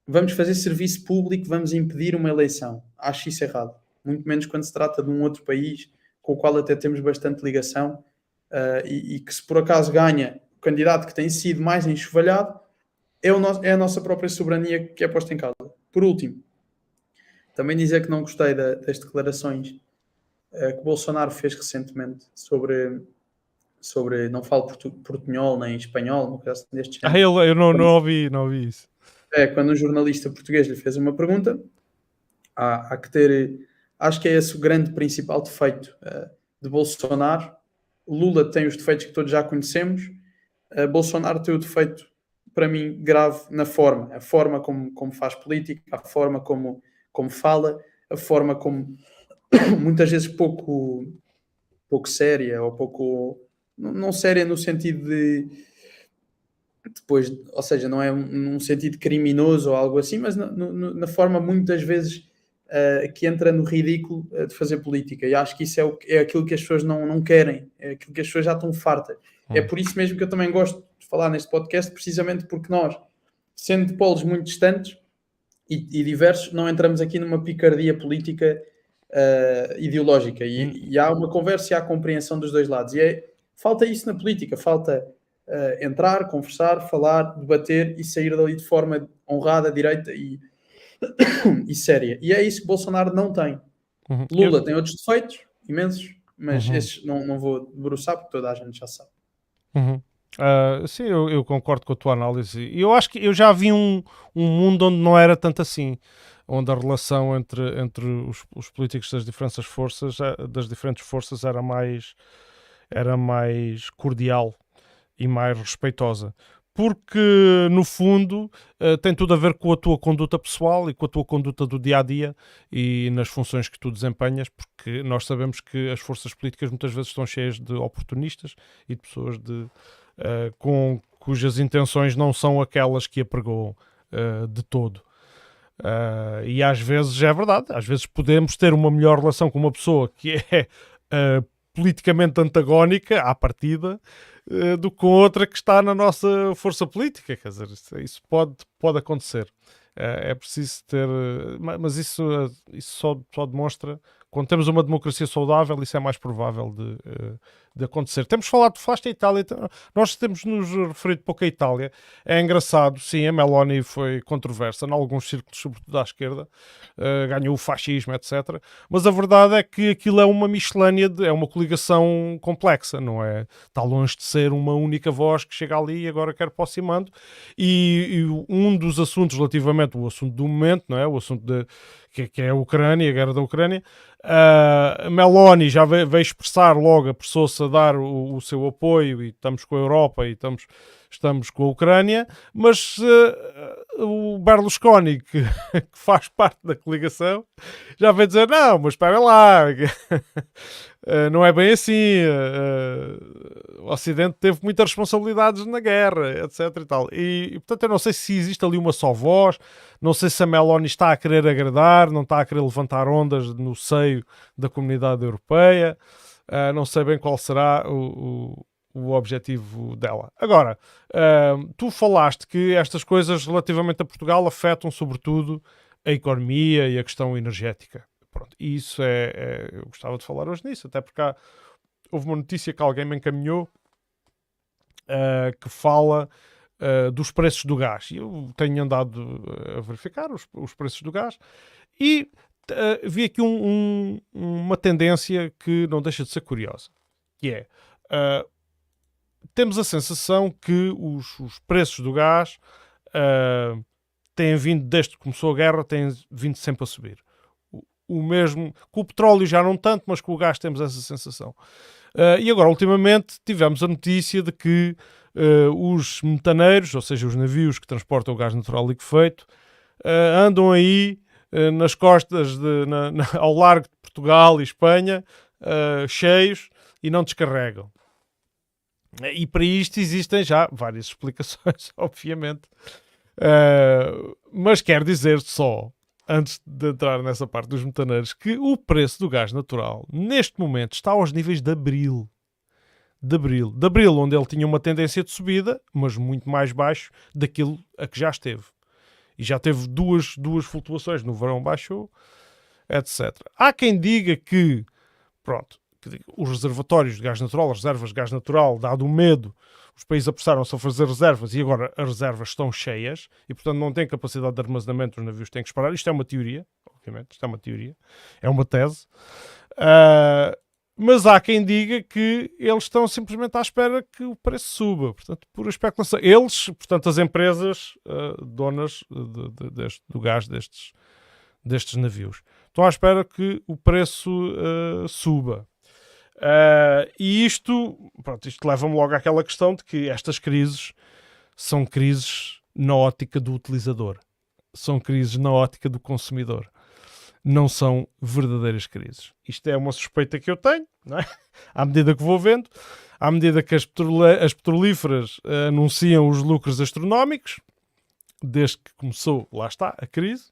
vamos fazer serviço público, vamos impedir uma eleição. Acho isso errado. Muito menos quando se trata de um outro país com o qual até temos bastante ligação e que se por acaso ganha o candidato que tem sido mais enxovalhado, é a nossa própria soberania que é posta em causa. Por último, também dizer que não gostei das declarações que Bolsonaro fez recentemente sobre não falo portunhol nem espanhol, no caso deste género. Eu não ouvi isso. Quando um jornalista português lhe fez uma pergunta, há que ter... Acho que é esse o grande principal defeito de Bolsonaro. Lula tem os defeitos que todos já conhecemos. Bolsonaro tem o defeito, para mim, grave na forma. A forma como faz política, a forma como fala, a forma como muitas vezes pouco séria, ou pouco... Não séria no sentido de... Depois, ou seja, não é num sentido criminoso ou algo assim, mas na forma muitas vezes que entra no ridículo de fazer política. E acho que isso é aquilo que as pessoas não querem, é aquilo que as pessoas já estão fartas. É por isso mesmo que eu também gosto de falar neste podcast, precisamente porque nós, sendo de polos muito distantes e diversos, não entramos aqui numa picardia política ideológica. E há uma conversa e há a compreensão dos dois lados. Falta isso na política, falta entrar, conversar, falar, debater e sair dali de forma honrada, direita e séria. E é isso que Bolsonaro não tem. Lula tem outros defeitos, imensos, mas esses não vou debruçar porque toda a gente já sabe. Sim, eu concordo com a tua análise. Eu acho que eu já vi um mundo onde não era tanto assim, onde a relação entre os políticos das diferentes forças era mais cordial e mais respeitosa. Porque, no fundo, tem tudo a ver com a tua conduta pessoal e com a tua conduta do dia-a-dia e nas funções que tu desempenhas, porque nós sabemos que as forças políticas muitas vezes estão cheias de oportunistas e de pessoas cujas intenções não são aquelas que apregoam de todo. E às vezes é verdade, às vezes podemos ter uma melhor relação com uma pessoa que é politicamente antagónica à partida do que com outra que está na nossa força política. Quer dizer, isso pode acontecer. É preciso ter... Mas isso só demonstra... Quando temos uma democracia saudável, isso é mais provável de acontecer. Falaste em Itália, nós temos nos referido pouco à Itália. É engraçado, sim, a Meloni foi controversa em alguns círculos, sobretudo à esquerda, ganhou o fascismo, etc. Mas a verdade é que aquilo é uma miscelânea, é uma coligação complexa, não é? Está longe de ser uma única voz que chega ali e agora quer aproximando. E um dos assuntos relativamente, o assunto do momento, não é? O assunto que é a Ucrânia, a guerra da Ucrânia, a Meloni já veio expressar logo, apressou-se a dar o seu apoio e estamos com a Europa e estamos com a Ucrânia, mas o Berlusconi, que faz parte da coligação, já veio dizer, não, mas espera lá, não é bem assim, o Ocidente teve muitas responsabilidades na guerra, etc. e tal. E portanto eu não sei se existe ali uma só voz, não sei se a Meloni está a querer agradar, não está a querer levantar ondas no seio da comunidade europeia, não sei bem qual será o objetivo dela. Agora, tu falaste que estas coisas relativamente a Portugal afetam sobretudo a economia e a questão energética. Pronto, e isso eu gostava de falar hoje nisso, até porque houve uma notícia que alguém me encaminhou que fala dos preços do gás. Eu tenho andado a verificar os preços do gás e vi aqui uma tendência que não deixa de ser curiosa, que é temos a sensação que os preços do gás têm vindo, desde que começou a guerra, têm vindo sempre a subir. O mesmo, com o petróleo já não tanto, mas com o gás temos essa sensação. E agora, ultimamente, tivemos a notícia de que os metaneiros, ou seja, os navios que transportam o gás natural liquefeito, andam aí nas costas, ao largo de Portugal e Espanha, cheios e não descarregam. E para isto existem já várias explicações, obviamente. Mas quer dizer só antes de entrar nessa parte dos metaneiros, que o preço do gás natural, neste momento, está aos níveis de abril. De abril, onde ele tinha uma tendência de subida, mas muito mais baixo daquilo a que já esteve. E já teve duas flutuações. No verão baixou, etc. Há quem diga que, pronto, que os reservatórios de gás natural, as reservas de gás natural, dado o medo, os países apressaram-se a fazer reservas e agora as reservas estão cheias e, portanto, não têm capacidade de armazenamento, os navios têm que esperar. Isto é uma teoria, obviamente, isto é uma teoria, é uma tese. Mas há quem diga que eles estão simplesmente à espera que o preço suba. Portanto, pura especulação. Eles, portanto, as empresas donas do gás destes navios, estão à espera que o preço suba. E isto leva-me logo àquela questão de que estas crises são crises na ótica do utilizador. São crises na ótica do consumidor. Não são verdadeiras crises. Isto é uma suspeita que eu tenho, não é? À medida que vou vendo, à medida que as petrolíferas anunciam os lucros astronómicos, desde que começou, lá está, a crise,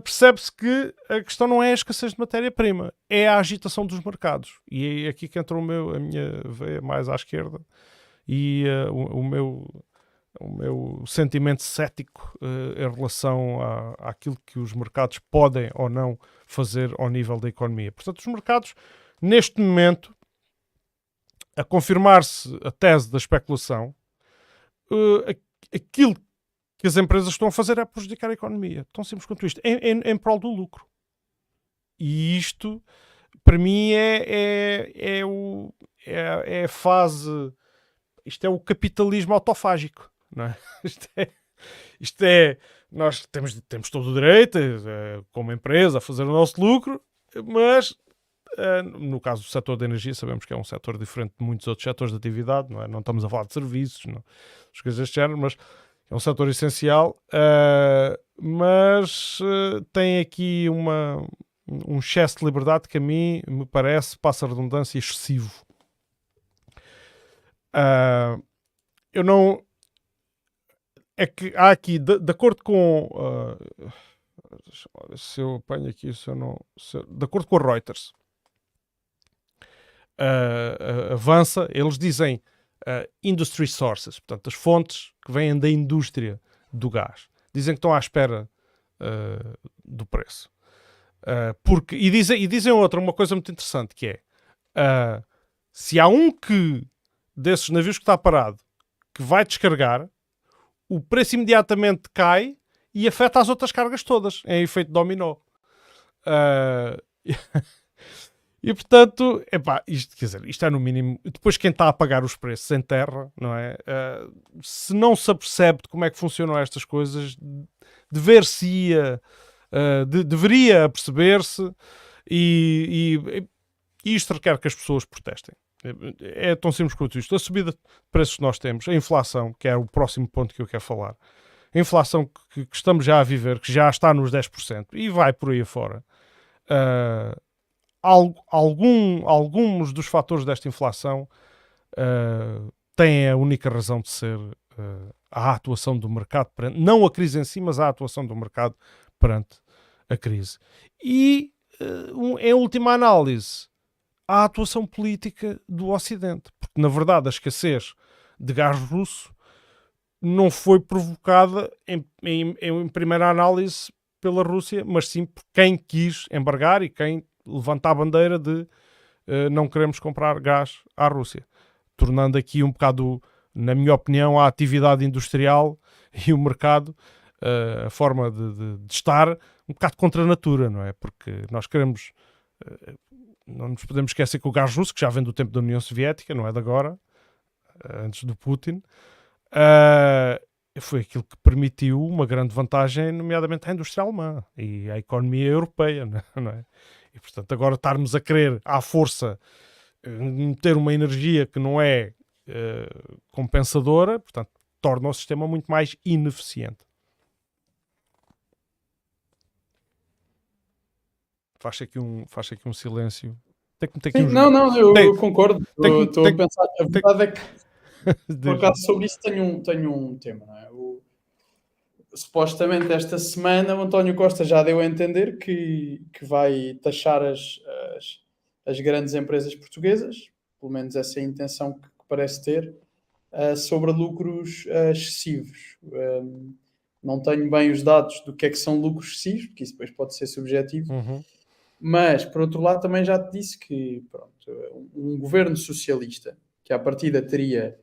percebe-se que a questão não é a escassez de matéria-prima, é a agitação dos mercados. E é aqui que entra a minha veia mais à esquerda e o meu sentimento cético em relação àquilo que os mercados podem ou não fazer ao nível da economia. Portanto, os mercados, neste momento, a confirmar-se a tese da especulação, aquilo que as empresas estão a fazer é prejudicar a economia. Tão simples quanto isto. Em prol do lucro. E isto, para mim, é a fase... Isto é o capitalismo autofágico. Não é? Isto é nós temos todo o direito, como empresa, a fazer o nosso lucro, mas no caso do setor da energia, sabemos que é um setor diferente de muitos outros setores de atividade, não é? Não estamos a falar de serviços, não, as coisas deste género, mas é um setor essencial, mas tem aqui um excesso de liberdade que a mim me parece, passa a redundância, excessivo. Eu não... É que há aqui, de acordo com... se eu apanho aqui, de acordo com a Reuters, avança, eles dizem industry sources, portanto, as fontes que vêm da indústria do gás. Dizem que estão à espera do preço. E dizem uma coisa muito interessante, que é, se há desses navios que está parado, que vai descarregar, o preço imediatamente cai e afeta as outras cargas todas, em efeito dominó. E portanto, isto é no mínimo. Depois, quem está a pagar os preços em terra, não é? Se não se apercebe de como é que funcionam estas coisas, deveria perceber-se, e isto requer que as pessoas protestem. É tão simples quanto isto. A subida de preços que nós temos, a inflação, que é o próximo ponto que eu quero falar, a inflação que estamos já a viver, que já está nos 10% e vai por aí afora, alguns dos fatores desta inflação têm a única razão de ser a atuação do mercado perante, não a crise em si, mas a atuação do mercado perante a crise. E, em última análise, a atuação política do Ocidente. Porque, na verdade, a escassez de gás russo não foi provocada, em primeira análise, pela Rússia, mas sim por quem quis embargar e quem levantar a bandeira de não queremos comprar gás à Rússia. Tornando aqui um bocado, na minha opinião, a atividade industrial e o mercado, a forma de estar, um bocado contra a natura, não é? Porque nós queremos... não nos podemos esquecer que o gás russo, que já vem do tempo da União Soviética, não é de agora, antes do Putin, foi aquilo que permitiu uma grande vantagem, nomeadamente à indústria alemã e à economia europeia, não é? E, portanto, agora estarmos a querer, à força, ter uma energia que não é compensadora, portanto, torna o sistema muito mais ineficiente. Faz aqui um silêncio. Não, eu concordo. Estou a pensar. A verdade é que, por acaso, sobre isso tenho um tema, não é? supostamente esta semana o António Costa já deu a entender que vai taxar as grandes empresas portuguesas, pelo menos essa é a intenção que parece ter, sobre lucros excessivos. Não tenho bem os dados do que são lucros excessivos, porque isso depois pode ser subjetivo, mas, por outro lado, também já te disse que um governo socialista, que à partida teria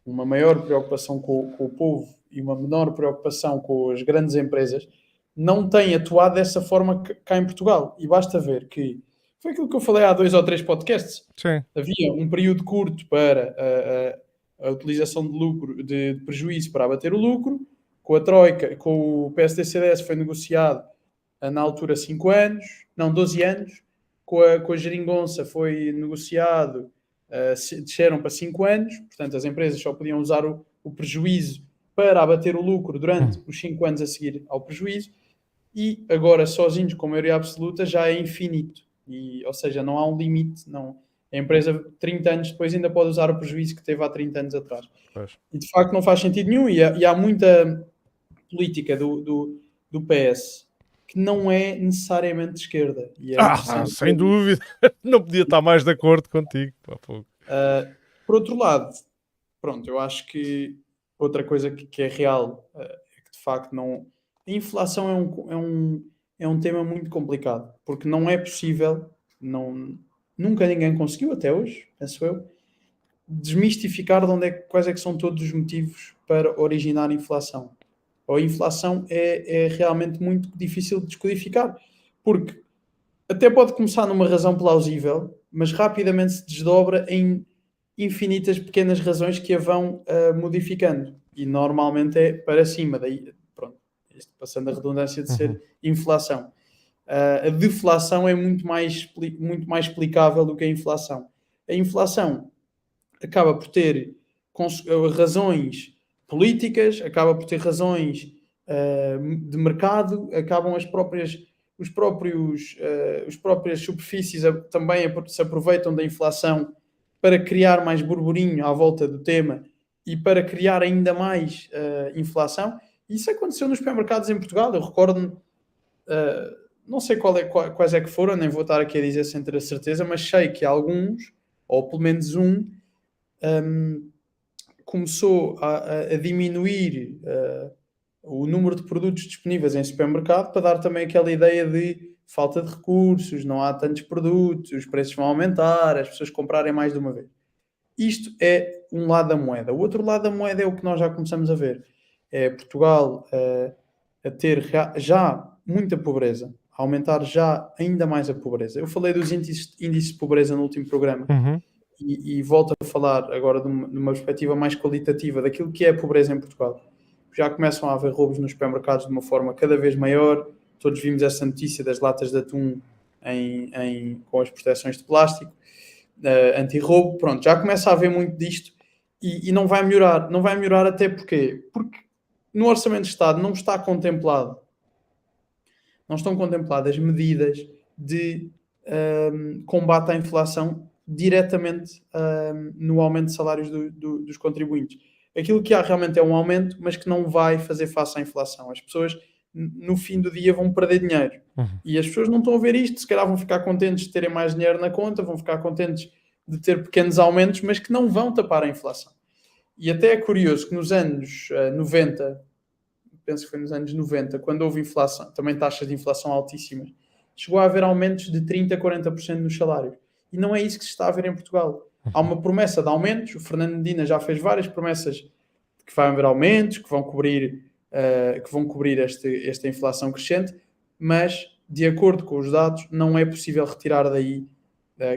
uma maior preocupação com o povo e uma menor preocupação com as grandes empresas, não tem atuado dessa forma cá em Portugal. E basta ver que foi aquilo que eu falei há 2 ou 3 podcasts. Sim. Havia um período curto para a utilização de lucro, de prejuízo para abater o lucro. Com a Troika, com o PSD-CDS foi negociado na altura 5 anos, não, 12 anos. Com a Geringonça foi negociado, desceram para 5 anos, portanto as empresas só podiam usar o prejuízo para abater o lucro durante os 5 anos a seguir ao prejuízo, e agora sozinhos com maioria absoluta já é infinito, ou seja, não há um limite, não. A empresa 30 anos depois ainda pode usar o prejuízo que teve há 30 anos atrás. Pois. E de facto não faz sentido nenhum, e há muita política do PS que não é necessariamente de esquerda. E sem dúvida. Não podia estar mais de acordo contigo. Por outro lado, pronto, eu acho que outra coisa que é real é que de facto não... A inflação é um tema muito complicado, porque não é possível, nunca ninguém conseguiu até hoje, penso eu, desmistificar quais é que são todos os motivos para originar a inflação. A inflação é realmente muito difícil de descodificar, porque até pode começar numa razão plausível, mas rapidamente se desdobra em infinitas pequenas razões que a vão modificando. E normalmente é para cima. Daí, pronto, passando a redundância de ser inflação. A deflação é muito mais explicável do que a inflação. A inflação acaba por ter razões políticas, acaba por ter razões de mercado, acabam as próprias superfícies também se aproveitam da inflação para criar mais burburinho à volta do tema e para criar ainda mais inflação. Isso aconteceu nos supermercados em Portugal. Eu recordo-me, não sei quais é que foram, nem vou estar aqui a dizer sem ter a certeza, mas sei que alguns, ou pelo menos começou a diminuir o número de produtos disponíveis em supermercado para dar também aquela ideia de falta de recursos, não há tantos produtos, os preços vão aumentar, as pessoas comprarem mais de uma vez. Isto é um lado da moeda. O outro lado da moeda é o que nós já começamos a ver. É Portugal a ter já muita pobreza, a aumentar já ainda mais a pobreza. Eu falei dos índices de pobreza no último programa. E volto a falar agora de uma perspectiva mais qualitativa daquilo que é a pobreza em Portugal. Já começam a haver roubos nos supermercados de uma forma cada vez maior. Todos vimos essa notícia das latas de atum com as proteções de plástico, anti-roubo. Pronto, já começa a haver muito disto e não vai melhorar. Não vai melhorar até porque no Orçamento de Estado não estão contempladas medidas de combate à inflação diretamente no aumento de salários dos contribuintes. Aquilo que há realmente é um aumento, mas que não vai fazer face à inflação. As pessoas, no fim do dia, vão perder dinheiro. E as pessoas não estão a ver isto, se calhar vão ficar contentes de terem mais dinheiro na conta, vão ficar contentes de ter pequenos aumentos, mas que não vão tapar a inflação. E até é curioso que nos anos 90, penso que foi nos anos 90, quando houve inflação, também taxas de inflação altíssimas, chegou a haver aumentos de 30% a 40% nos salários. E não é isso que se está a ver em Portugal. Há uma promessa de aumentos. O Fernando Medina já fez várias promessas de que vai haver aumentos, que vão cobrir esta inflação crescente, mas, de acordo com os dados, não é possível retirar daí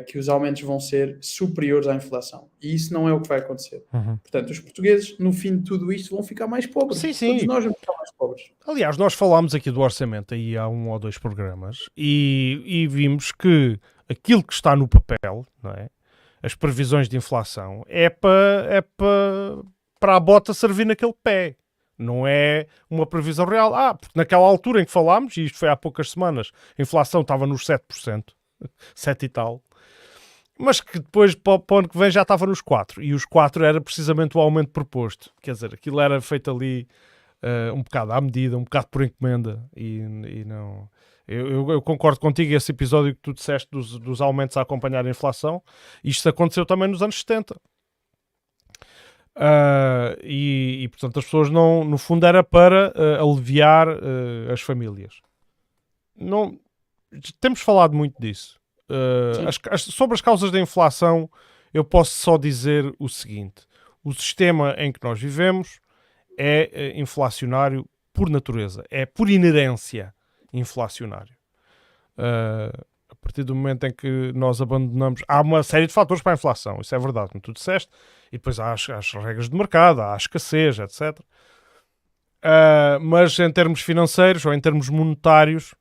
que os aumentos vão ser superiores à inflação. E isso não é o que vai acontecer. Portanto, os portugueses, no fim de tudo isto, vão ficar mais pobres. Sim. Todos nós vamos ficar mais pobres. Aliás, nós falámos aqui do orçamento aí há 1 ou 2 programas e vimos que aquilo que está no papel, não é? As previsões de inflação, é para a bota servir naquele pé. Não é uma previsão real. Porque naquela altura em que falámos, e isto foi há poucas semanas, a inflação estava nos 7%, 7 e tal, mas que depois, para o ano que vem, já estava nos 4%. E os 4% era precisamente o aumento proposto. Quer dizer, aquilo era feito ali um bocado à medida, um bocado por encomenda, e não... Eu concordo contigo, esse episódio que tu disseste dos aumentos a acompanhar a inflação, isto aconteceu também nos anos 70. E portanto as pessoas não, no fundo era para aliviar as famílias. Não, temos falado muito disso. Sobre as causas da inflação, eu posso só dizer o seguinte: o sistema em que nós vivemos é inflacionário por natureza, é por inerência inflacionário. A partir do momento em que nós abandonamos, há uma série de fatores para a inflação, isso é verdade, como tu disseste, e depois há as regras de mercado, há a escassez, etc. Mas em termos financeiros ou em termos monetários,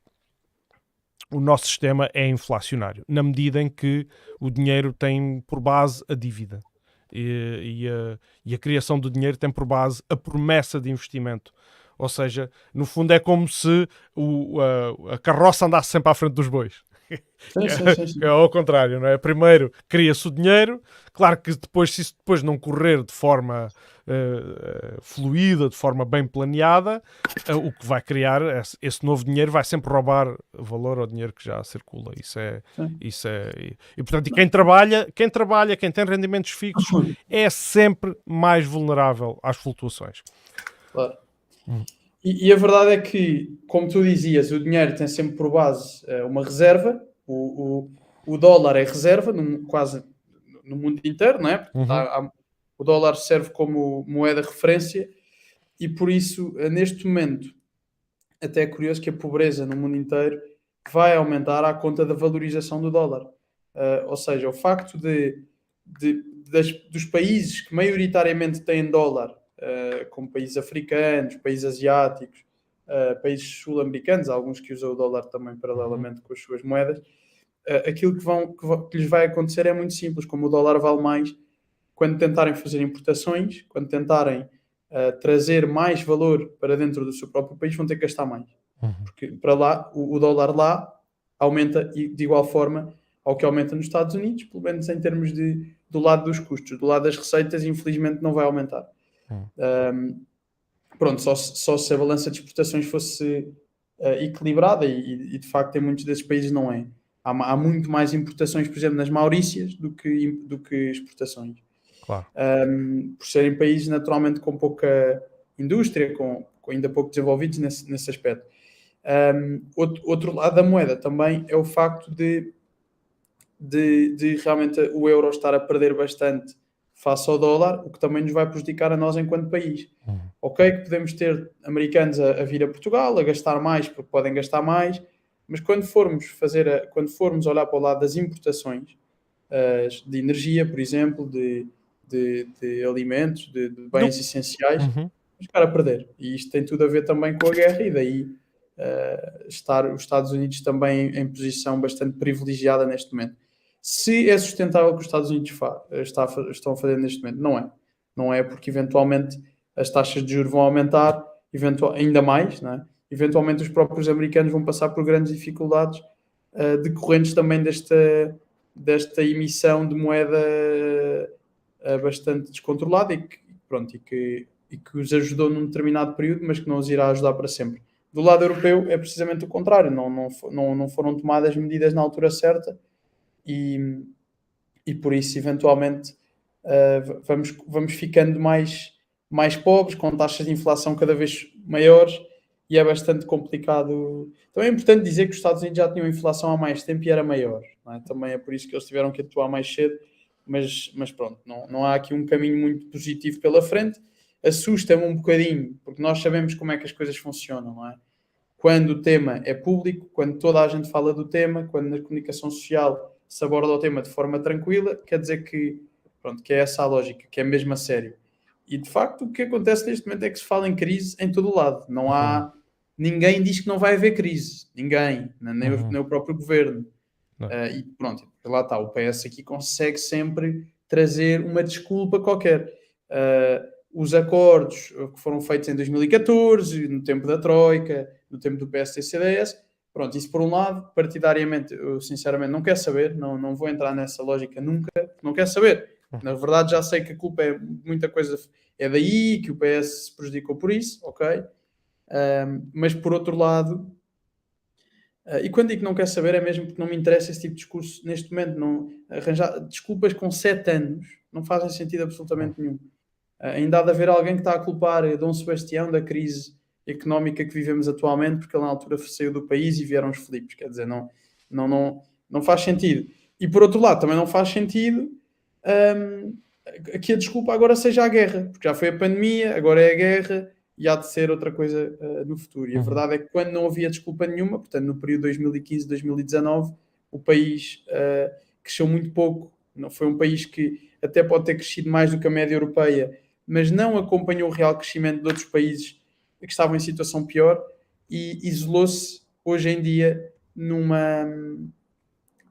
o nosso sistema é inflacionário, na medida em que o dinheiro tem por base a dívida. E a criação do dinheiro tem por base a promessa de investimento. Ou seja, no fundo é como se a carroça andasse sempre à frente dos bois. Sim. É ao contrário, não é? Primeiro cria-se o dinheiro, claro que depois, se isso depois não correr de forma fluida, de forma bem planeada, o que vai criar, esse novo dinheiro vai sempre roubar valor ao dinheiro que já circula. E portanto, quem trabalha, quem tem rendimentos fixos, é sempre mais vulnerável às flutuações. Claro. E a verdade é que, como tu dizias, o dinheiro tem sempre por base uma reserva. O dólar é reserva quase no mundo inteiro, não é? O dólar serve como moeda de referência e, por isso, neste momento, até é curioso que a pobreza no mundo inteiro vai aumentar à conta da valorização do dólar. Ou seja, o facto dos países que maioritariamente têm dólar, como países africanos, países asiáticos, países sul-americanos, alguns que usam o dólar também paralelamente com as suas moedas, aquilo que lhes vai acontecer é muito simples. Como o dólar vale mais, quando tentarem fazer importações, quando tentarem trazer mais valor para dentro do seu próprio país, vão ter que gastar mais. Porque para lá, o dólar lá aumenta de igual forma ao que aumenta nos Estados Unidos, pelo menos em termos do lado dos custos. Do lado das receitas, infelizmente, não vai aumentar. Pronto, só se a balança de exportações fosse equilibrada, e de facto em muitos desses países não é. Há muito mais importações, por exemplo, nas Maurícias do que exportações. Claro. Por serem países naturalmente com pouca indústria, com ainda pouco desenvolvidos nesse aspecto. Outro lado da moeda também é o facto de realmente o euro estar a perder bastante face ao dólar, o que também nos vai prejudicar a nós enquanto país. Ok, que podemos ter americanos a vir a Portugal, a gastar mais, porque podem gastar mais, mas quando formos olhar para o lado das importações de energia, por exemplo, de alimentos, de bens essenciais, vamos ficar a perder. E isto tem tudo a ver também com a guerra, e daí estar os Estados Unidos também em posição bastante privilegiada neste momento. Se é sustentável o que os Estados Unidos estão a fazer neste momento, não é. Não é, porque eventualmente as taxas de juros vão aumentar ainda mais, não é? Eventualmente os próprios americanos vão passar por grandes dificuldades decorrentes também desta emissão de moeda bastante descontrolada e que os ajudou num determinado período, mas que não os irá ajudar para sempre. Do lado europeu é precisamente o contrário, não foram tomadas medidas na altura certa e por isso eventualmente vamos ficando mais pobres, com taxas de inflação cada vez maiores, e é bastante complicado. Também é importante dizer que os Estados Unidos já tinham inflação há mais tempo e era maior, não é? Também é por isso que eles tiveram que atuar mais cedo, mas pronto, não há aqui um caminho muito positivo pela frente. Assusta-me um bocadinho, porque nós sabemos como é que as coisas funcionam, não é? Quando o tema é público, quando toda a gente fala do tema, quando na comunicação social se aborda o tema de forma tranquila, quer dizer que é essa a lógica, que é mesmo a sério. E de facto o que acontece neste momento é que se fala em crise em todo o lado. Ninguém diz que não vai haver crise. Ninguém, nem o próprio governo. E pronto, lá está. O PS aqui consegue sempre trazer uma desculpa qualquer. Os acordos que foram feitos em 2014, no tempo da Troika, no tempo do PSD-CDS, pronto, isso por um lado, partidariamente, eu sinceramente não quero saber, não vou entrar nessa lógica nunca, não quero saber. Na verdade já sei que a culpa é muita coisa é daí que o PS se prejudicou por isso, ok? Mas por outro lado, e quando digo que não quer saber é mesmo porque não me interessa esse tipo de discurso neste momento. Não, arranjar desculpas com 7 anos não fazem sentido absolutamente nenhum. Ainda há de haver alguém que está a culpar Dom Sebastião da crise económica que vivemos atualmente, porque ele na altura saiu do país e vieram os Filipes. Quer dizer, não faz sentido. E por outro lado, também não faz sentido que a desculpa agora seja a guerra, porque já foi a pandemia, agora é a guerra e há de ser outra coisa no futuro. E a verdade é que quando não havia desculpa nenhuma, portanto no período 2015-2019, o país cresceu muito pouco. Não foi um país que até pode ter crescido mais do que a média europeia, mas não acompanhou o real crescimento de outros países que estavam em situação pior e isolou-se hoje em dia numa...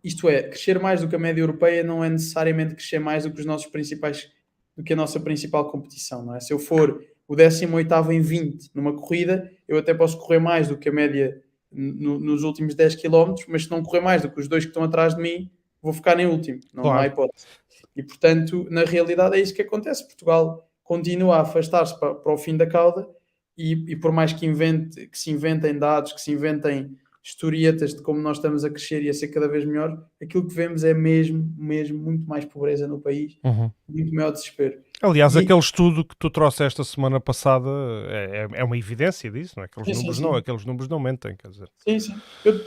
Isto é, crescer mais do que a média europeia não é necessariamente crescer mais do que do que a nossa principal competição, não é? Se eu for o 18º em 20 numa corrida, eu até posso correr mais do que a média nos últimos 10 km, mas se não correr mais do que os dois que estão atrás de mim, vou ficar em último, não há hipótese. E portanto, na realidade é isso que acontece. Portugal continua a afastar-se para o fim da cauda e por mais que se inventem dados, que se inventem historietas de como nós estamos a crescer e a ser cada vez melhor, aquilo que vemos é mesmo muito mais pobreza no país, muito maior desespero. Aliás, aquele estudo que tu trouxeste a semana passada é uma evidência disso, não é? Aqueles números não mentem, quer dizer. Sim.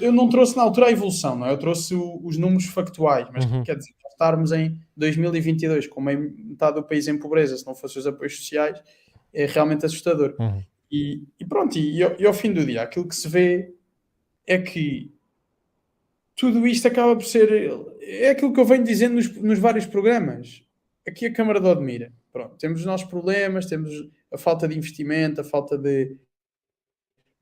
Eu não trouxe na altura a evolução, não é? Eu trouxe os números factuais, mas quer dizer, estarmos em 2022 com metade do país em pobreza, se não fossem os apoios sociais, é realmente assustador. E pronto, e ao fim do dia, aquilo que se vê é que tudo isto acaba por ser... É aquilo que eu venho dizendo nos vários programas. Aqui a Câmara de Odmira. Pronto, temos os nossos problemas, temos a falta de investimento, a falta de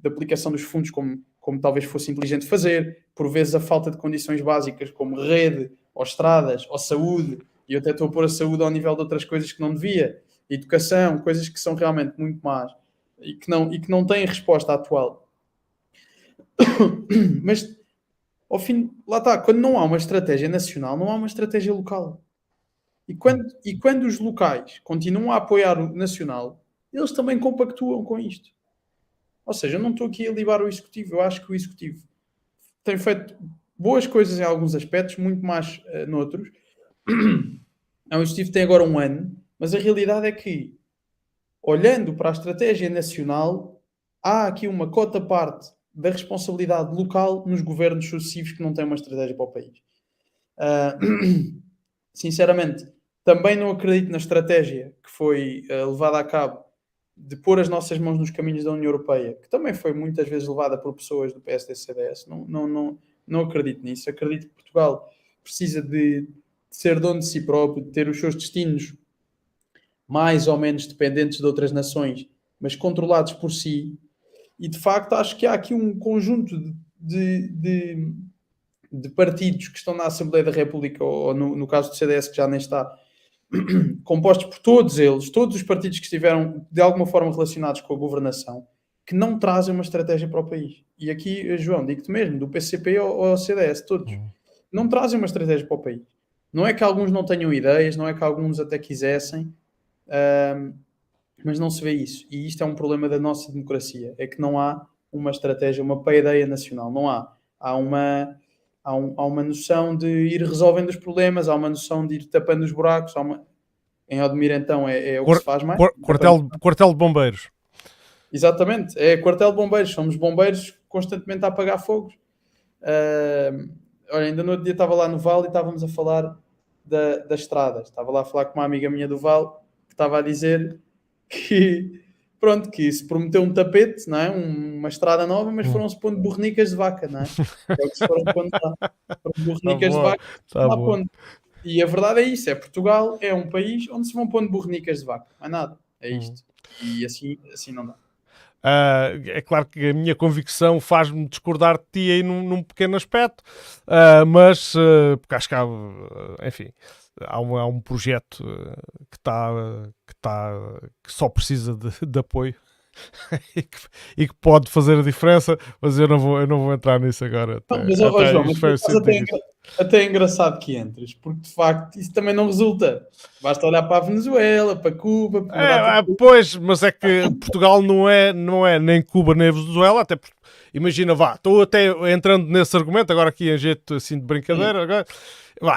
aplicação dos fundos como talvez fosse inteligente fazer, por vezes a falta de condições básicas como rede, ou estradas, ou saúde, e eu até estou a pôr a saúde ao nível de outras coisas que não devia, educação, coisas que são realmente muito más e que não têm resposta atual. Mas, ao fim, lá está, quando não há uma estratégia nacional, não há uma estratégia local. E quando os locais continuam a apoiar o nacional, eles também compactuam com isto. Ou seja, eu não estou aqui a libar o Executivo, eu acho que o Executivo tem feito boas coisas em alguns aspectos, muito mais noutros. O Executivo tem agora 1 ano, mas a realidade é que, olhando para a estratégia nacional, há aqui uma cota parte da responsabilidade local nos governos sucessivos que não têm uma estratégia para o país. Sinceramente, também não acredito na estratégia que foi levada a cabo de pôr as nossas mãos nos caminhos da União Europeia, que também foi muitas vezes levada por pessoas do PSD-CDS. Não acredito nisso. Acredito que Portugal precisa de ser dono de si próprio, de ter os seus destinos mais ou menos dependentes de outras nações, mas controlados por si. E, de facto, acho que há aqui um conjunto de partidos que estão na Assembleia da República, ou no caso do CDS, que já nem está, compostos por todos os partidos que estiveram, de alguma forma, relacionados com a governação, que não trazem uma estratégia para o país. E aqui, João, digo-te mesmo, do PCP ao CDS, todos, não trazem uma estratégia para o país. Não é que alguns não tenham ideias, não é que alguns até quisessem, mas não se vê isso. E isto é um problema da nossa democracia. É que não há uma estratégia, uma paideia nacional. Não há. Há uma noção de ir resolvendo os problemas, há uma noção de ir tapando os buracos. Em Odmira, então, é o que se faz mais. Quartel de bombeiros. Exatamente. É quartel de bombeiros. Somos bombeiros constantemente a apagar fogos. Olha, ainda no outro dia estava lá no Val e estávamos a falar das estradas. Estava lá a falar com uma amiga minha do Val que estava a dizer que se prometeu um tapete, não é? Uma estrada nova, mas foram-se pondo bornicas de vaca, não é? É o que se foram pondo lá. Bornicas de vaca. E a verdade é isso, Portugal é um país onde se vão pondo bornicas de vaca. Não é nada, é isto. E assim não dá. É claro que a minha convicção faz-me discordar de ti aí num pequeno aspecto, mas porque acho que há, enfim, há um projeto que só precisa de apoio e que pode fazer a diferença, mas eu não vou entrar nisso agora. até é engraçado que entres, porque de facto isso também não resulta. Basta olhar para a Venezuela, para Cuba, para uma data de... Pois, mas é que Portugal não é nem Cuba nem Venezuela, até porque, imagina, estou até entrando nesse argumento, agora aqui em jeito assim de brincadeira, agora,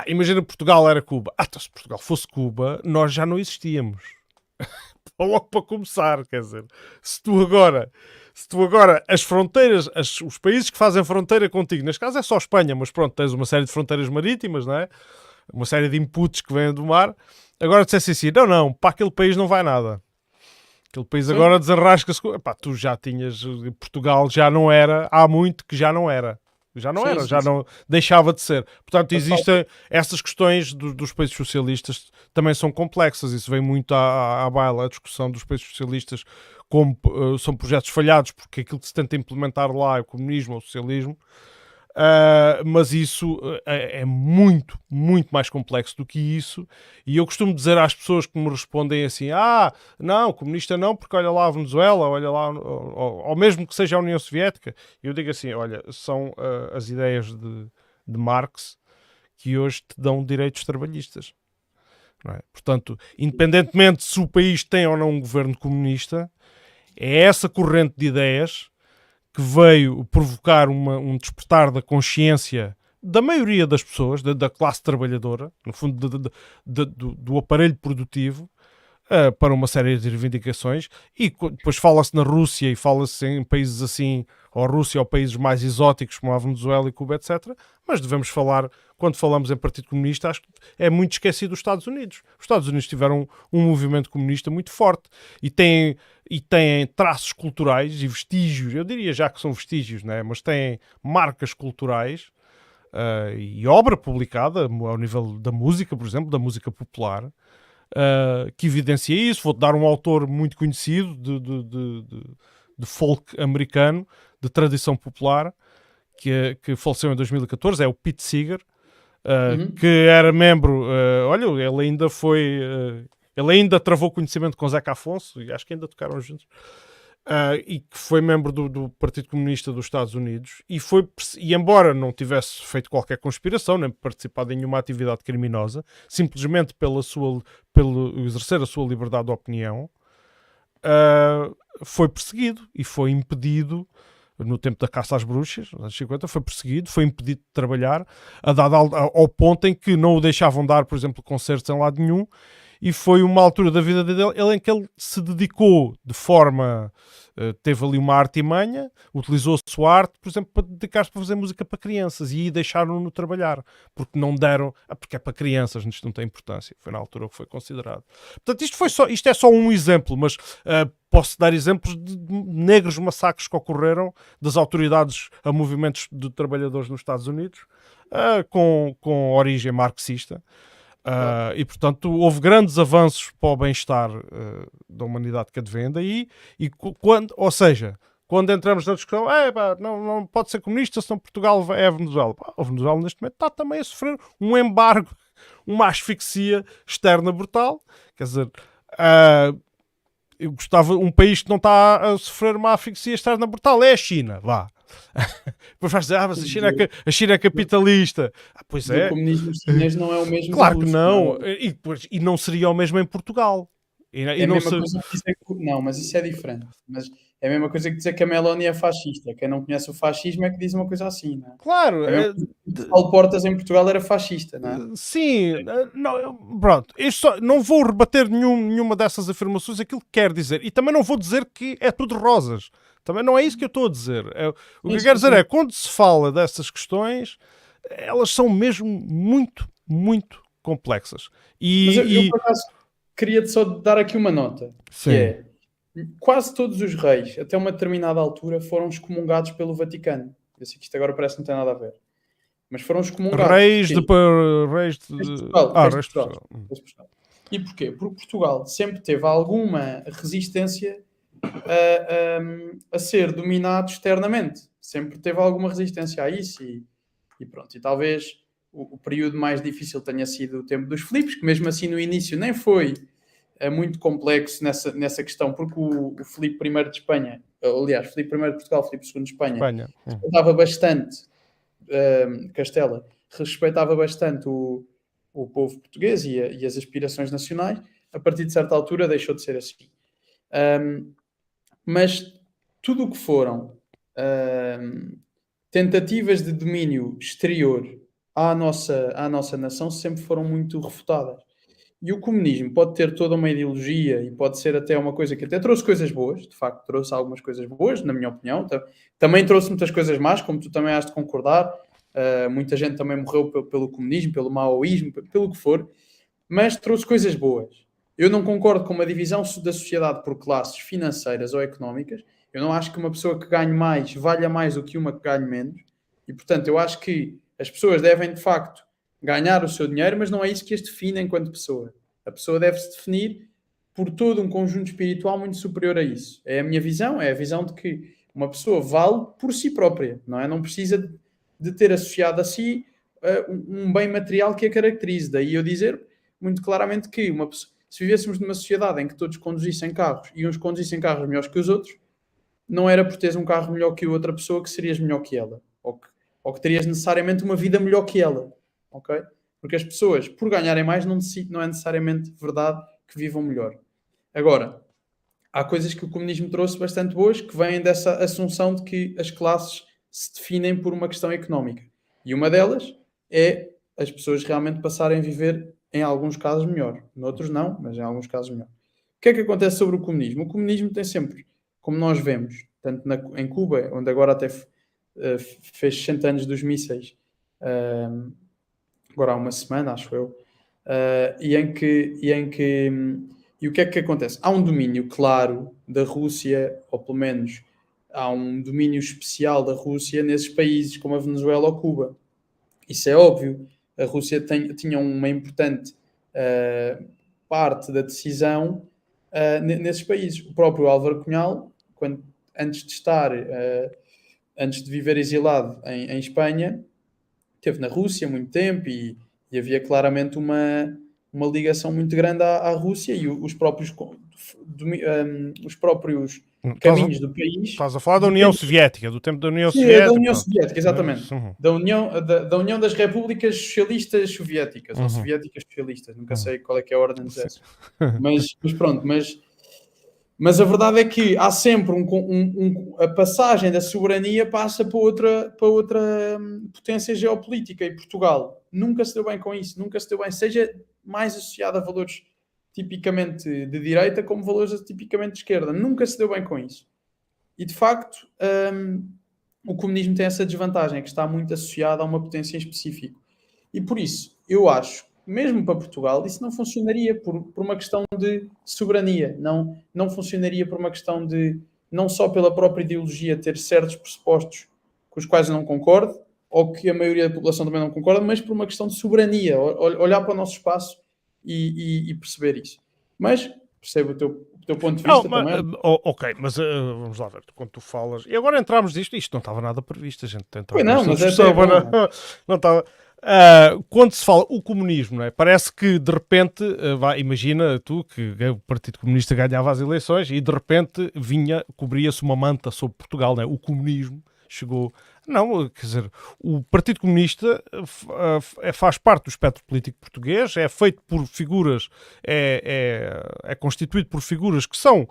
imagina que Portugal era Cuba. Então se Portugal fosse Cuba, nós já não existíamos. Logo para começar, quer dizer, se tu agora as fronteiras, os países que fazem fronteira contigo, neste caso é só Espanha, mas pronto, tens uma série de fronteiras marítimas, não é? Uma série de inputs que vêm do mar. Agora dissesse assim, não, para aquele país não vai nada. Aquele país agora desenrasca-se. Tu já tinhas, Portugal já não era, há muito que já não era. Já não era, já não deixava de ser. Portanto, existem essas questões dos países socialistas, também são complexas. Isso vem muito à baila, a discussão dos países socialistas, como são projetos falhados, porque aquilo que se tenta implementar lá é o comunismo ou o socialismo. Mas isso é muito, muito mais complexo do que isso. E eu costumo dizer às pessoas que me respondem assim: não, comunista não, porque olha lá a Venezuela, olha lá, ou mesmo que seja a União Soviética. Eu digo assim: olha, são as ideias de Marx que hoje te dão direitos trabalhistas. Não é? Portanto, independentemente se o país tem ou não um governo comunista, é essa corrente de ideias que veio provocar um despertar da consciência da maioria das pessoas, da classe trabalhadora, no fundo do aparelho produtivo, para uma série de reivindicações. E depois fala-se na Rússia e fala-se em países assim, ou Rússia ou países mais exóticos como a Venezuela e Cuba, etc. Mas devemos falar, quando falamos em Partido Comunista, acho que é muito esquecido os Estados Unidos. Os Estados Unidos tiveram um movimento comunista muito forte e têm traços culturais e vestígios, eu diria já que são vestígios, né? Mas têm marcas culturais e obra publicada ao nível da música, por exemplo, da música popular, que evidencia isso. Vou-te dar um autor muito conhecido de folk americano, de tradição popular, que faleceu em 2014, é o Pete Seeger, que era membro, ele ainda foi... ele ainda travou conhecimento com Zeca Afonso, e acho que ainda tocaram juntos, e que foi membro do Partido Comunista dos Estados Unidos, e embora não tivesse feito qualquer conspiração, nem participado em nenhuma atividade criminosa, simplesmente pelo exercer a sua liberdade de opinião, foi perseguido e foi impedido, no tempo da caça às bruxas, nos anos 50, foi perseguido, foi impedido de trabalhar, ao ponto em que não o deixavam dar, por exemplo, concertos em lado nenhum. E foi uma altura da vida dele em que ele se dedicou de forma... teve ali uma artimanha, utilizou a sua arte, por exemplo, para dedicar-se para fazer música para crianças, e aí deixaram-no trabalhar, porque não deram... porque é para crianças, isto não tem importância. Foi na altura que foi considerado. Portanto, isto é só um exemplo, mas posso dar exemplos de negros massacres que ocorreram das autoridades a movimentos de trabalhadores nos Estados Unidos, com origem marxista. E portanto houve grandes avanços para o bem-estar da humanidade que advém daí, quando entramos na discussão, não pode ser comunista, senão Portugal é a Venezuela. A Venezuela neste momento está também a sofrer um embargo, uma asfixia externa brutal. Quer dizer, eu gostava, um país que não está a sofrer uma asfixia externa brutal é a China, vá. Depois vais dizer, mas a China é capitalista. Pois é. O comunismo chinês não é o mesmo. Claro que não. E não seria o mesmo em Portugal. É a mesma coisa que dizer que... Não, mas isso é diferente. Mas é a mesma coisa que dizer que a Meloni é fascista. Quem não conhece o fascismo é que diz uma coisa assim, não é? Claro. Paulo Portas em Portugal era fascista, não é? Sim. Pronto. Não vou rebater nenhuma dessas afirmações, aquilo que quer dizer. E também não vou dizer que é tudo rosas. Também não é isso que eu estou a dizer. O que eu quero dizer é, quando se fala dessas elas são mesmo muito, muito complexas. Mas eu por acaso, queria só dar aqui uma nota. Sim. Que é, quase todos os reis, até uma determinada altura, foram excomungados pelo Vaticano. Eu sei que isto agora parece que não tem nada a ver. Mas foram excomungados. Reis de Portugal. E porquê? Porque Portugal sempre teve alguma resistência a ser dominado externamente. Sempre teve alguma resistência a isso e pronto. E talvez o período mais difícil tenha sido o tempo dos Filipes, que mesmo assim no início nem foi muito complexo nessa questão, porque o Filipe I de Espanha, aliás, Filipe I de Portugal, Filipe II de Espanha, estava bastante Castela, respeitava bastante o povo português e as aspirações nacionais, a partir de certa altura deixou de ser assim. Mas tudo o que foram tentativas de domínio exterior à nossa nação sempre foram muito refutadas. E o comunismo pode ter toda uma ideologia e pode ser até uma coisa que até trouxe coisas boas, de facto trouxe algumas coisas boas, na minha opinião. Também trouxe muitas coisas más, como tu também has de concordar. Muita gente também morreu pelo comunismo, pelo maoísmo, pelo que for, mas trouxe coisas boas. Eu não concordo com uma divisão da sociedade por classes financeiras ou económicas. Eu não acho que uma pessoa que ganhe mais valha mais do que uma que ganhe menos. E, portanto, eu acho que as pessoas devem, de facto, ganhar o seu dinheiro, mas não é isso que as define enquanto pessoa. A pessoa deve se definir por todo um conjunto espiritual muito superior a isso. É a minha visão, é a visão de que uma pessoa vale por si própria, não é? Não precisa de ter associado a si um bem material que a caracterize. Daí eu dizer muito claramente que se vivêssemos numa sociedade em que todos conduzissem carros e uns conduzissem carros melhores que os outros, não era por teres um carro melhor que outra pessoa que serias melhor que ela, ou que terias necessariamente uma vida melhor que ela, ok? Porque as pessoas, por ganharem mais, não é necessariamente verdade que vivam melhor. Agora, há coisas que o comunismo trouxe bastante boas, que vêm dessa assunção de que as classes se definem por uma questão económica. E uma delas é as pessoas realmente passarem a viver, em alguns casos, melhor. Noutros não, mas em alguns casos melhor. O que é que acontece sobre o comunismo? O comunismo tem sempre, como nós vemos, tanto em Cuba, onde agora até fez 60 anos dos mísseis, agora há uma semana, acho eu, e o que é que acontece? Há um domínio claro da Rússia, ou pelo menos há um domínio especial da Rússia nesses países como a Venezuela ou Cuba. Isso é óbvio. A Rússia tinha uma importante parte da decisão nesses países. O próprio Álvaro Cunhal, antes de viver exilado em Espanha, esteve na Rússia há muito tempo e havia claramente uma ligação muito grande à Rússia e os próprios caminhos do país. Estás a falar da União Soviética, do tempo da União Sim, Soviética. da União Soviética, exatamente. Da União das Repúblicas Socialistas Soviéticas, ou Soviéticas Socialistas, nunca sei qual é que é a ordem dessas. Mas pronto, mas a verdade é que há sempre a passagem da soberania passa para outra potência geopolítica, e Portugal nunca se deu bem com isso, nunca se deu bem, seja mais associado a valores tipicamente de direita como valores tipicamente de esquerda, nunca se deu bem com isso. E de facto o comunismo tem essa desvantagem, que está muito associado a uma potência em específico. E por isso, eu acho, mesmo para Portugal, isso não funcionaria por uma questão de soberania. Não funcionaria por uma questão de, não só pela própria ideologia ter certos pressupostos com os quais eu não concordo, ou que a maioria da população também não concorda, mas por uma questão de soberania, olhar para o nosso espaço e perceber isso. Mas percebo o teu ponto de vista também. Ok, mas vamos lá ver, quando tu falas... E agora entramos nisto, isto não estava nada previsto, a gente tentava... Não, mas não estava... quando se fala o comunismo, não é? Parece que de repente, imagina tu que o Partido Comunista ganhava as eleições e de repente cobria-se uma manta sobre Portugal, não é? O comunismo chegou... Não, quer dizer, o Partido Comunista faz parte do espectro político português, é feito por figuras, é constituído por figuras que são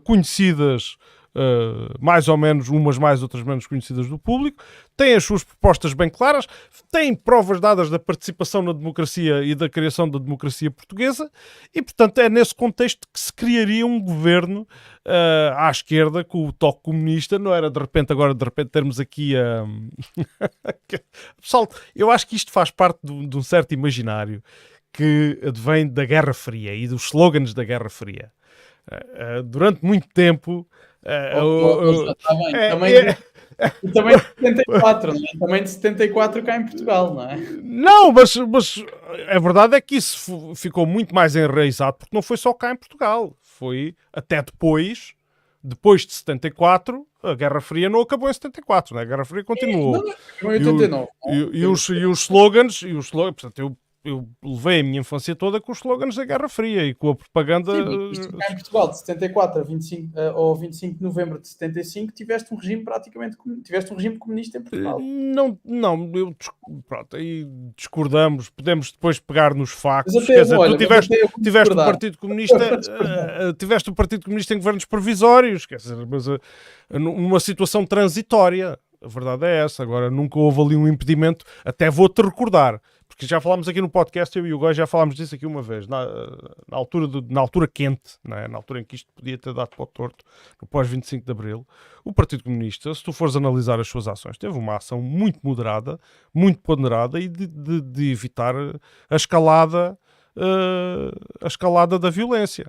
conhecidas, mais ou menos, umas mais, outras menos conhecidas do público, tem as suas propostas bem claras, tem provas dadas da participação na democracia e da criação da democracia portuguesa, e portanto é nesse contexto que se criaria um governo à esquerda com o toque comunista. Não era de repente termos aqui pessoal, eu acho que isto faz parte de um certo imaginário que advém da Guerra Fria e dos slogans da Guerra Fria. Durante muito tempo também de 74, não é? Também de 74 cá em Portugal, não é? Não, mas a verdade é que isso ficou muito mais enraizado, porque não foi só cá em Portugal, foi até depois de 74, a Guerra Fria não acabou em 74, né? A Guerra Fria continuou. Não, em 89. E os slogans, portanto, eu levei a minha infância toda com os slogans da Guerra Fria e com a propaganda. Sim, mas tu cá em Portugal, de 74 a 25, ou 25 de novembro de 75, tiveste um regime tiveste um regime comunista em Portugal. Não, pronto, aí discordamos, podemos depois pegar nos factos. Mas até Quer dizer, olha, tu mas até eu vou tiveste o discordar. Partido Comunista, tiveste o Partido Comunista em governos provisórios, quer dizer, mas numa situação transitória. A verdade é essa. Agora, nunca houve ali um impedimento. Até vou-te recordar, porque já falámos aqui no podcast, eu e o Góis já falámos disso aqui uma vez, na altura quente, não é? Na altura em que isto podia ter dado para o torto, no pós-25 de Abril, o Partido Comunista, se tu fores analisar as suas ações, teve uma ação muito moderada, muito ponderada e de evitar a escalada da violência.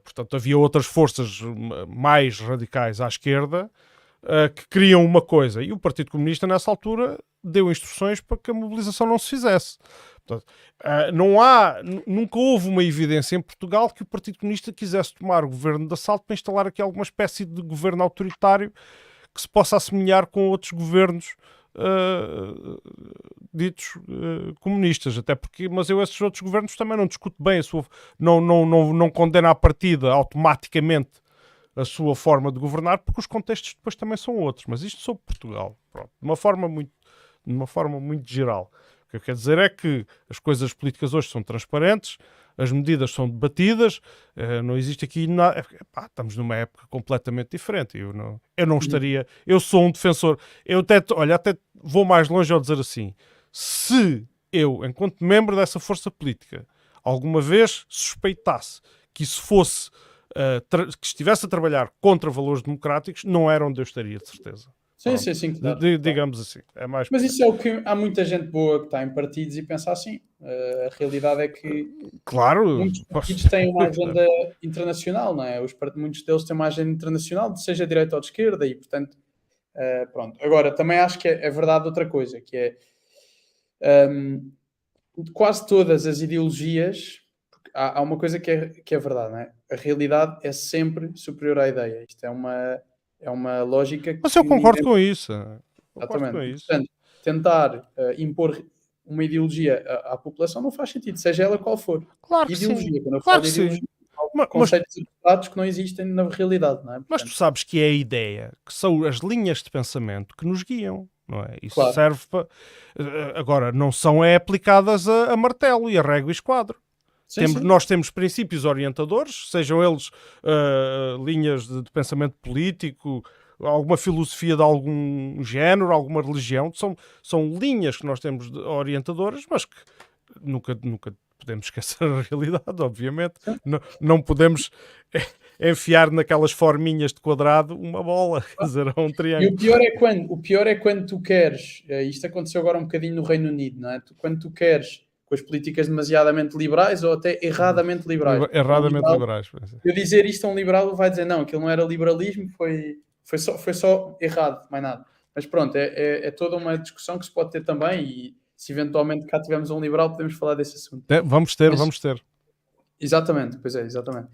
Portanto, havia outras forças mais radicais à esquerda que queriam uma coisa, e o Partido Comunista nessa altura deu instruções para que a mobilização não se fizesse. Portanto, nunca houve uma evidência em Portugal que o Partido Comunista quisesse tomar o governo de assalto para instalar aqui alguma espécie de governo autoritário que se possa assemelhar com outros governos ditos comunistas, até porque, mas eu esses outros governos também não discuto bem não condeno à partida automaticamente a sua forma de governar, porque os contextos depois também são outros, mas isto sobre Portugal, pronto, de uma forma muito geral. O que eu quero dizer é que as coisas políticas hoje são transparentes, as medidas são debatidas, não existe aqui nada. Estamos numa época completamente diferente. Eu não estaria. Eu sou um defensor. Eu até vou mais longe ao dizer assim: se eu, enquanto membro dessa força política, alguma vez suspeitasse que isso fosse que estivesse a trabalhar contra valores democráticos, não era onde eu estaria, de certeza. Sim, claro. Digamos assim. É mais mas isso é o que há muita gente boa que está em partidos e pensa assim. A realidade é que muitos partidos têm uma agenda internacional, não é? Muitos deles têm uma agenda internacional, seja de direita ou de esquerda, e portanto, pronto. Agora, também acho que é verdade outra coisa, que é quase todas as ideologias. Há uma coisa que é verdade, não é? A realidade é sempre superior à ideia. Isto é uma lógica que... Mas eu concordo com isso. Exatamente. Portanto, tentar impor uma ideologia à população não faz sentido, seja ela qual for. Claro que ideologia, sim. Quando eu falo de ideologia, conceitos abstratos que não existem na realidade, não é? Portanto, mas tu sabes que é a ideia, que são as linhas de pensamento que nos guiam, não é? Isso claro. serve para... Agora, não são aplicadas a martelo e a régua e esquadro. Sim. Nós temos princípios orientadores, sejam eles linhas de pensamento político, alguma filosofia de algum género, alguma religião, são linhas que nós temos orientadoras, mas que nunca podemos esquecer a realidade, obviamente. Não podemos enfiar naquelas forminhas de quadrado uma bola, quer dizer, um triângulo. E o pior é quando tu queres, isto aconteceu agora um bocadinho no Reino Unido, não é? Quando tu queres com as políticas demasiadamente liberais ou até erradamente liberais. Liberais. Eu dizer isto a um liberal vai dizer não, aquilo não era liberalismo, foi só errado, mais nada. Mas pronto, é toda uma discussão que se pode ter também, e se eventualmente cá tivermos um liberal podemos falar desse assunto. Vamos ter. Exatamente, pois é, exatamente.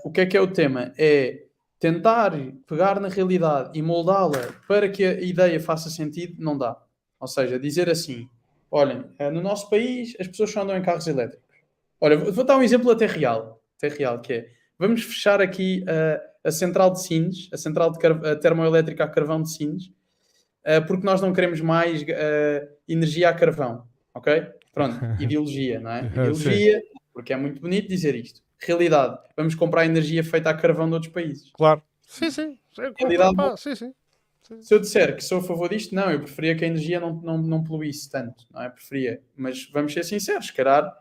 O que é o tema? É tentar pegar na realidade e moldá-la para que a ideia faça sentido, não dá. Ou seja, dizer assim: olhem, no nosso país as pessoas só andam em carros elétricos. Olha, vou dar um exemplo até real, que é, vamos fechar aqui a central de Sines, a central termoelétrica a carvão de Sines, porque nós não queremos mais energia a carvão, ok? Pronto, ideologia, não é? Ideologia, porque é muito bonito dizer isto. Realidade, vamos comprar energia feita a carvão de outros países. Claro. Sim. Realidade, sim. Se eu disser que sou a favor disto, não, eu preferia que a energia não poluísse tanto, não é? Preferia, mas vamos ser sinceros, se calhar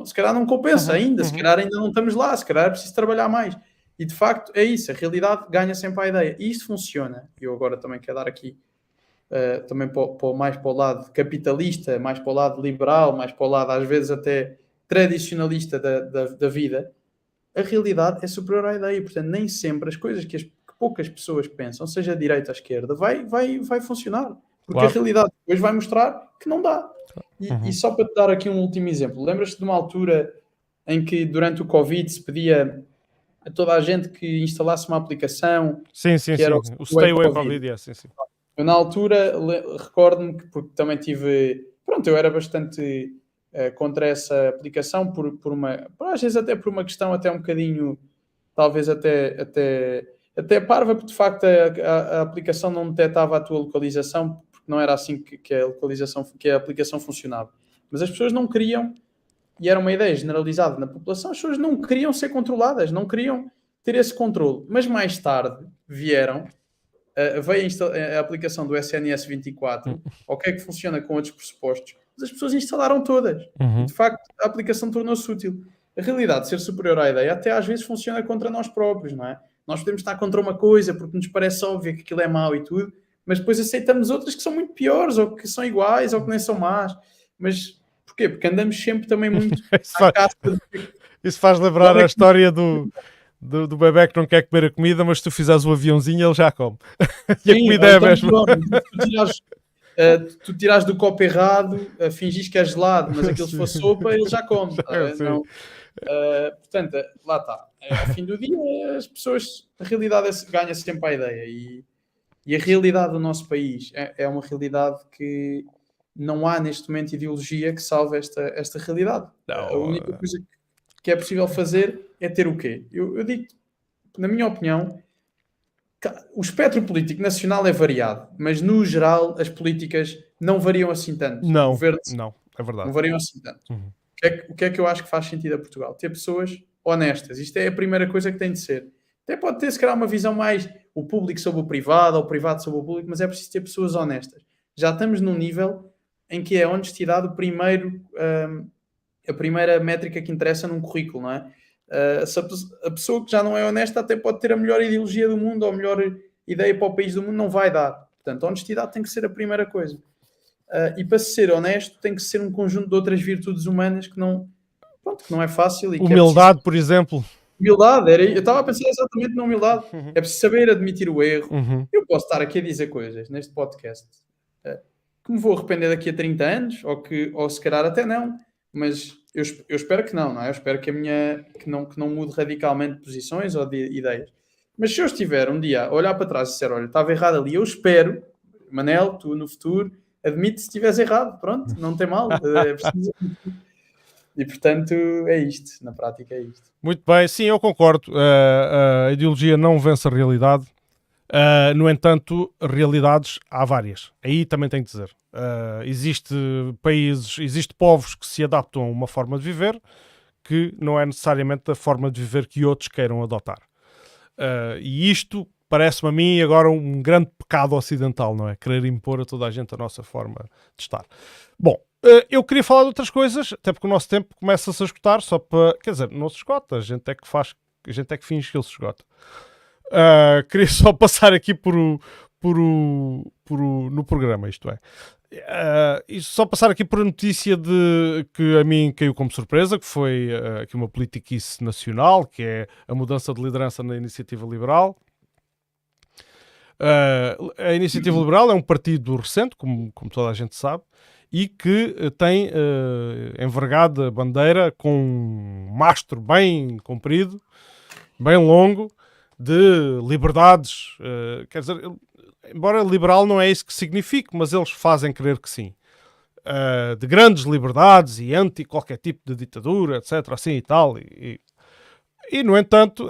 se calhar não compensa ainda, se calhar ainda não estamos lá, se calhar é preciso trabalhar mais. E de facto é isso, a realidade ganha sempre a ideia. E isto funciona. Eu agora também quero dar aqui também mais para o lado capitalista, mais para o lado liberal, mais para o lado às vezes até tradicionalista da vida. A realidade é superior à ideia, portanto nem sempre as coisas que poucas pessoas pensam, seja a direita ou a esquerda, vai funcionar. Porque a realidade depois vai mostrar que não dá. E só para te dar aqui um último exemplo, lembras-te de uma altura em que durante o Covid se pedia a toda a gente que instalasse uma aplicação? Sim. Era o Stay Away Covid. Sim. Eu na altura recordo-me que, porque também tive pronto, eu era bastante contra essa aplicação às vezes até por uma questão até um bocadinho, talvez até parva, porque de facto a aplicação não detectava a tua localização, porque não era assim que a aplicação funcionava. Mas as pessoas não queriam, e era uma ideia generalizada na população, as pessoas não queriam ser controladas, não queriam ter esse controle. Mas mais tarde veio a aplicação do SNS 24, ok, que funciona com outros pressupostos, mas as pessoas instalaram todas. E de facto a aplicação tornou-se útil. A realidade de ser superior à ideia até às vezes funciona contra nós próprios, não é? Nós podemos estar contra uma coisa porque nos parece óbvio que aquilo é mau e tudo, mas depois aceitamos outras que são muito piores, ou que são iguais, ou que nem são más. Mas porquê? Porque andamos sempre também muito à caça de... Isso faz lembrar a história do bebé que não quer comer a comida, mas se tu fizeres o aviãozinho, ele já come. E a comida é a mesma. Tu tiras do copo errado, fingis que é gelado, mas aquilo se fosse sopa, ele já come. Não. Portanto, lá está. Ao fim do dia, as pessoas, a realidade ganha sempre a ideia. E a realidade do nosso país é uma realidade que não há neste momento ideologia que salve esta realidade. Não, a única coisa que é possível fazer é ter o quê? Eu digo, na minha opinião, o espectro político nacional é variado, mas no geral as políticas não variam assim tanto. Não, é verdade. Não variam assim tanto. O que é que eu acho que faz sentido a Portugal? Ter pessoas honestas. Isto é a primeira coisa que tem de ser. Até pode ter, se calhar, uma visão mais o público sobre o privado, ou o privado sobre o público, mas é preciso ter pessoas honestas. Já estamos num nível em que é a honestidade a primeira métrica que interessa num currículo, não é? A pessoa que já não é honesta até pode ter a melhor ideologia do mundo ou a melhor ideia para o país do mundo, não vai dar. Portanto, a honestidade tem que ser a primeira coisa. E para ser honesto tem que ser um conjunto de outras virtudes humanas que não é fácil. E humildade, por exemplo. Humildade, eu estava a pensar exatamente na humildade. É preciso saber admitir o erro. Eu posso estar aqui a dizer coisas neste podcast que me vou arrepender daqui a 30 anos, ou se calhar até não, mas eu espero que não é? Eu espero que não mude radicalmente de posições ou de ideias. Mas se eu estiver um dia a olhar para trás e disser, olha, estava errado ali, eu espero, Manel, tu no futuro, admite se estiveres errado, pronto, não tem mal. É preciso... E portanto é isto, na prática é isto. Muito bem, sim, eu concordo. A ideologia não vence a realidade. No entanto, realidades há várias. Aí também tenho que dizer. Existem povos que se adaptam a uma forma de viver que não é necessariamente a forma de viver que outros queiram adotar. E isto parece-me a mim agora um grande pecado ocidental, não é? Querer impor a toda a gente a nossa forma de estar. Bom, eu queria falar de outras coisas, até porque o nosso tempo começa-se a esgotar, só para... Quer dizer, não se esgota, a gente é que finge que ele se esgota. Queria só passar aqui no programa, isto é. E só passar aqui por a notícia de que a mim caiu como surpresa, que foi aqui uma politiquice nacional, que é a mudança de liderança na Iniciativa Liberal. A Iniciativa Liberal é um partido recente, como toda a gente sabe, e que tem envergada a bandeira com um mastro bem comprido, bem longo, de liberdades. Quer dizer, embora liberal não é isso que significa, mas eles fazem crer que sim. De grandes liberdades e anti qualquer tipo de ditadura, etc. Assim e tal. E no entanto,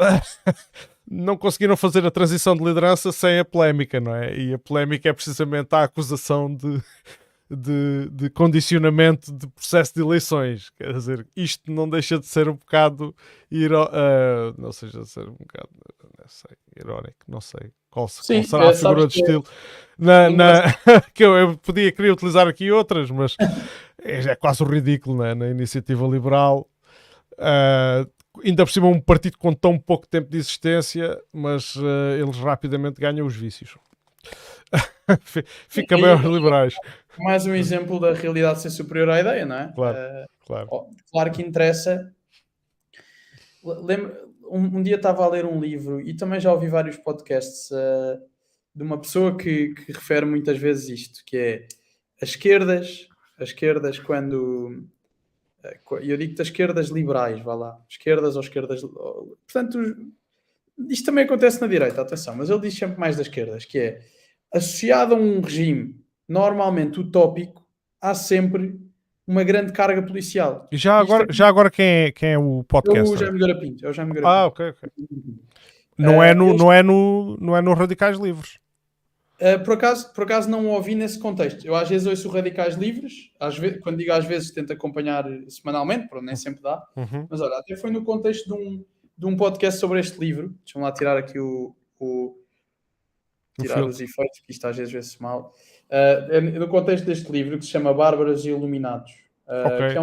não conseguiram fazer a transição de liderança sem a polémica, não é? E a polémica é precisamente a acusação de condicionamento de processo de eleições. Quer dizer, isto não deixa de ser um bocado não seja de ser um bocado, não sei, irónico, não sei qual será a figura de estilo que eu queria utilizar aqui outras, mas é quase o ridículo, né? Na Iniciativa Liberal, ainda por cima um partido com tão pouco tempo de existência, mas eles rapidamente ganham os vícios. Fica bem aos liberais. Mais um exemplo da realidade ser superior à ideia, não é? Claro. Claro que interessa. Um dia estava a ler um livro e também já ouvi vários podcasts de uma pessoa que refere muitas vezes isto, que é as esquerdas quando... Eu digo das esquerdas liberais, vá lá. Esquerdas ou esquerdas... Portanto, isto também acontece na direita, atenção, mas ele diz sempre mais das esquerdas, que é associado a um regime normalmente utópico, há sempre uma grande carga policial. E já agora quem é o É o podcaster? Jaime Nogueira Pinto. É o Jaime Nogueira Pinto. Ok. Não é no Radicais Livres. Por acaso não o ouvi nesse contexto. Eu às vezes ouço Radicais Livres, quando digo às vezes tento acompanhar semanalmente, pronto, nem sempre dá. Uhum. Mas olha, até foi no contexto de um podcast sobre este livro. Deixa-me lá tirar aqui tirar filtro. os efeitos, que isto às vezes vê-se mal. No contexto deste livro, que se chama Bárbaros e Iluminados, Ok. que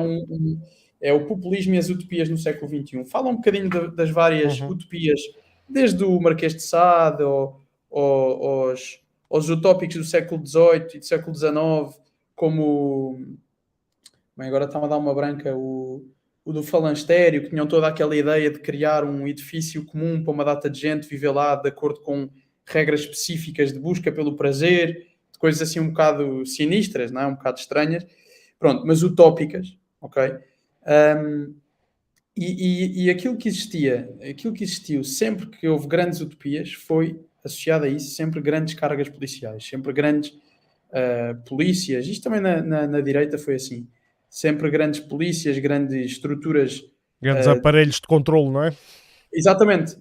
é o populismo e as utopias no século XXI. Fala um bocadinho das várias utopias, desde o Marquês de Sade aos utópicos do século XVIII e do século XIX, como... Bem, agora está-me a dar uma branca o do Falanstério, que tinham toda aquela ideia de criar um edifício comum para uma data de gente viver lá de acordo com regras específicas de busca pelo prazer, de coisas assim um bocado sinistras, não é? Um bocado estranhas. Pronto, mas utópicas, ok? E aquilo que existiu sempre que houve grandes utopias foi associado a isso sempre grandes cargas policiais, sempre grandes polícias. Isto também na direita foi assim. Sempre grandes polícias, grandes estruturas. Grandes aparelhos de controle, não é? Exatamente.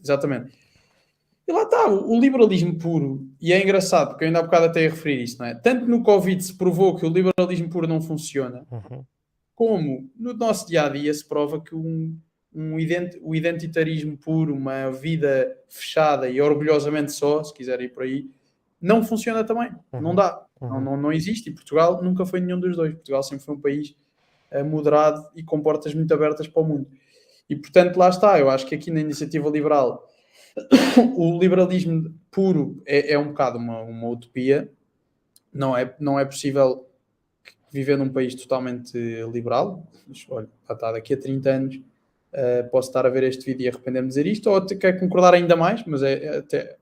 E lá está, o liberalismo puro, e é engraçado, porque eu ainda há bocado até ia referir isto, não é? Tanto no Covid se provou que o liberalismo puro não funciona, como no nosso dia-a-dia se prova que o identitarismo puro, uma vida fechada e orgulhosamente só, se quiser ir por aí, não funciona também. Não dá. Não existe. E Portugal nunca foi nenhum dos dois. Portugal sempre foi um país moderado e com portas muito abertas para o mundo. E, portanto, lá está. Eu acho que aqui na Iniciativa Liberal o liberalismo puro é um bocado uma utopia. Não é possível viver num país totalmente liberal. Mas, olha, está daqui a 30 anos posso estar a ver este vídeo e arrepender-me de dizer isto, ou até quero concordar ainda mais, mas até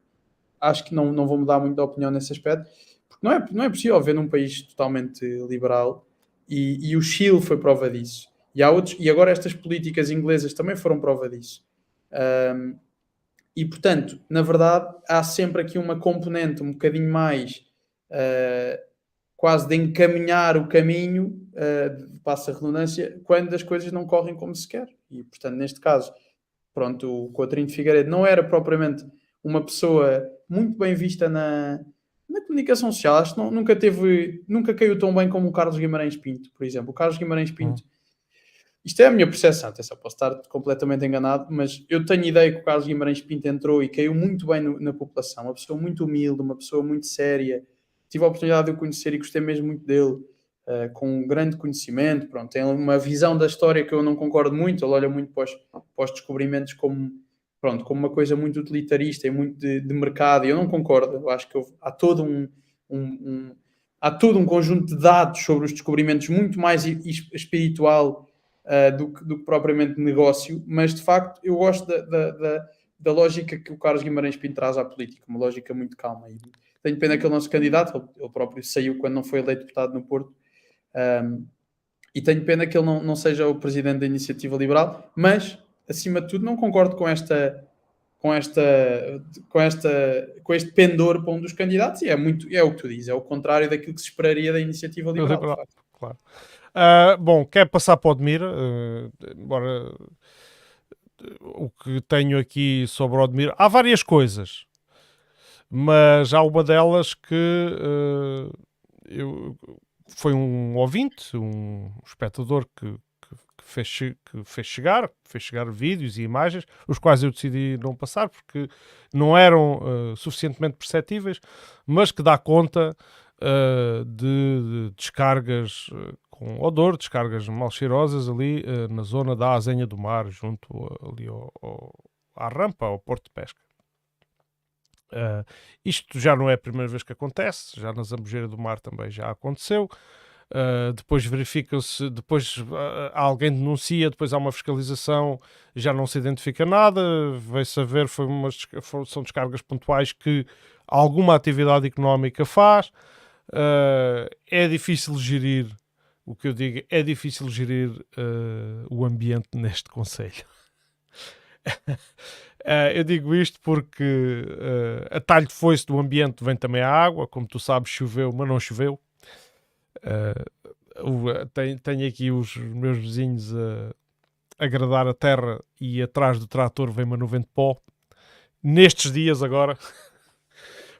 acho que não vou mudar muito a opinião nesse aspecto, porque não é possível ver num país totalmente liberal, e o Chile foi prova disso. E agora estas políticas inglesas também foram prova disso. E, portanto, na verdade, há sempre aqui uma componente um bocadinho mais quase de encaminhar o caminho, passa a redundância, quando as coisas não correm como se quer. E, portanto, neste caso, pronto, o Coutinho de Figueiredo não era propriamente uma pessoa muito bem vista na comunicação social. Acho que nunca caiu tão bem como o Carlos Guimarães Pinto, por exemplo. O Carlos Guimarães Pinto, isto é a minha percepção, até só posso estar completamente enganado, mas eu tenho ideia que o Carlos Guimarães Pinto entrou e caiu muito bem na população. Uma pessoa muito humilde, uma pessoa muito séria. Tive a oportunidade de o conhecer e gostei mesmo muito dele, com um grande conhecimento. Pronto, tem uma visão da história que eu não concordo muito. Ele olha muito para os descobrimentos como uma coisa muito utilitarista e muito de mercado. E eu não concordo. Eu acho que há todo um conjunto de dados sobre os descobrimentos muito mais espiritual do que propriamente negócio, mas de facto eu gosto da lógica que o Carlos Guimarães Pinto traz à política, uma lógica muito calma. E tenho pena que ele não se candidato, ele próprio saiu quando não foi eleito deputado no Porto, e tenho pena que ele não seja o presidente da Iniciativa Liberal, mas acima de tudo não concordo com este pendor para um dos candidatos, e é o que tu dizes, é o contrário daquilo que se esperaria da Iniciativa Liberal. Claro. Bom, quero passar para o Odmir, embora o que tenho aqui sobre o Odmir, há várias coisas, mas há uma delas que foi um ouvinte, um espectador que fez chegar vídeos e imagens, os quais eu decidi não passar porque não eram suficientemente perceptíveis, mas que dá conta de descargas com odor, descargas mal cheirosas ali na zona da Azenha do Mar, junto ali à rampa, ao Porto de Pesca. Isto já não é a primeira vez que acontece, já na Zambujeira do Mar também já aconteceu. Depois verifica-se, alguém denuncia, depois há uma fiscalização, já não se identifica nada, vai-se a ver, são descargas pontuais que alguma atividade económica faz. É difícil gerir, o que eu digo, é difícil gerir o ambiente neste concelho. Eu digo isto porque a talho de foice do ambiente vem também a água, como tu sabes, choveu, mas não choveu. tenho aqui os meus vizinhos a agradar a terra e atrás do trator vem uma nuvem de pó. Nestes dias agora,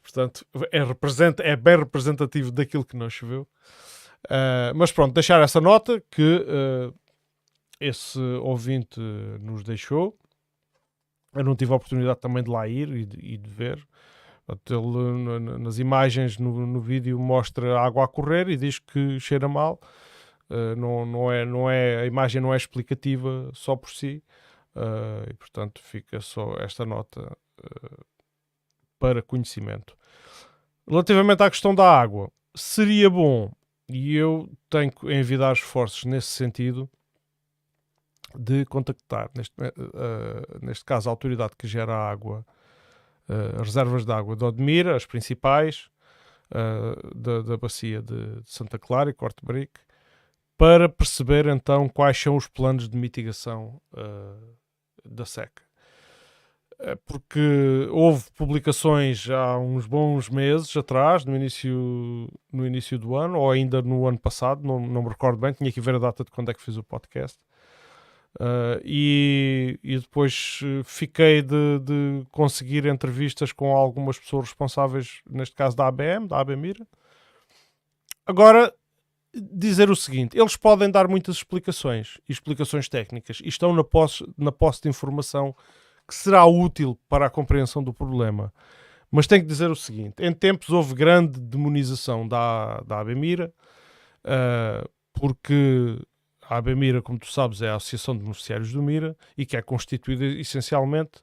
portanto, é bem representativo daquilo que não choveu. Mas pronto, deixar essa nota que esse ouvinte nos deixou. Eu não tive a oportunidade também de lá ir e de ver. Ele, nas imagens, no vídeo, mostra a água a correr e diz que cheira mal. A imagem não é explicativa só por si. E, portanto, fica só esta nota para conhecimento. Relativamente à questão da água, seria bom, e eu tenho que envidar esforços nesse sentido, de contactar, neste caso, a autoridade que gera a água, as reservas de água de Odmira, as principais, da bacia de Santa Clara e Corte Brique, para perceber então quais são os planos de mitigação da seca. Porque houve publicações há uns bons meses atrás, no início do ano, ou ainda no ano passado, não me recordo bem, tinha que ver a data de quando é que fiz o podcast. E depois fiquei de conseguir entrevistas com algumas pessoas responsáveis, neste caso da ABMira. Agora, dizer o seguinte: eles podem dar muitas explicações técnicas e estão na posse de informação que será útil para a compreensão do problema. Mas tenho que dizer o seguinte: em tempos houve grande demonização da ABMira, porque a ABMira, como tu sabes, é a Associação de Beneficiários do Mira e que é constituída essencialmente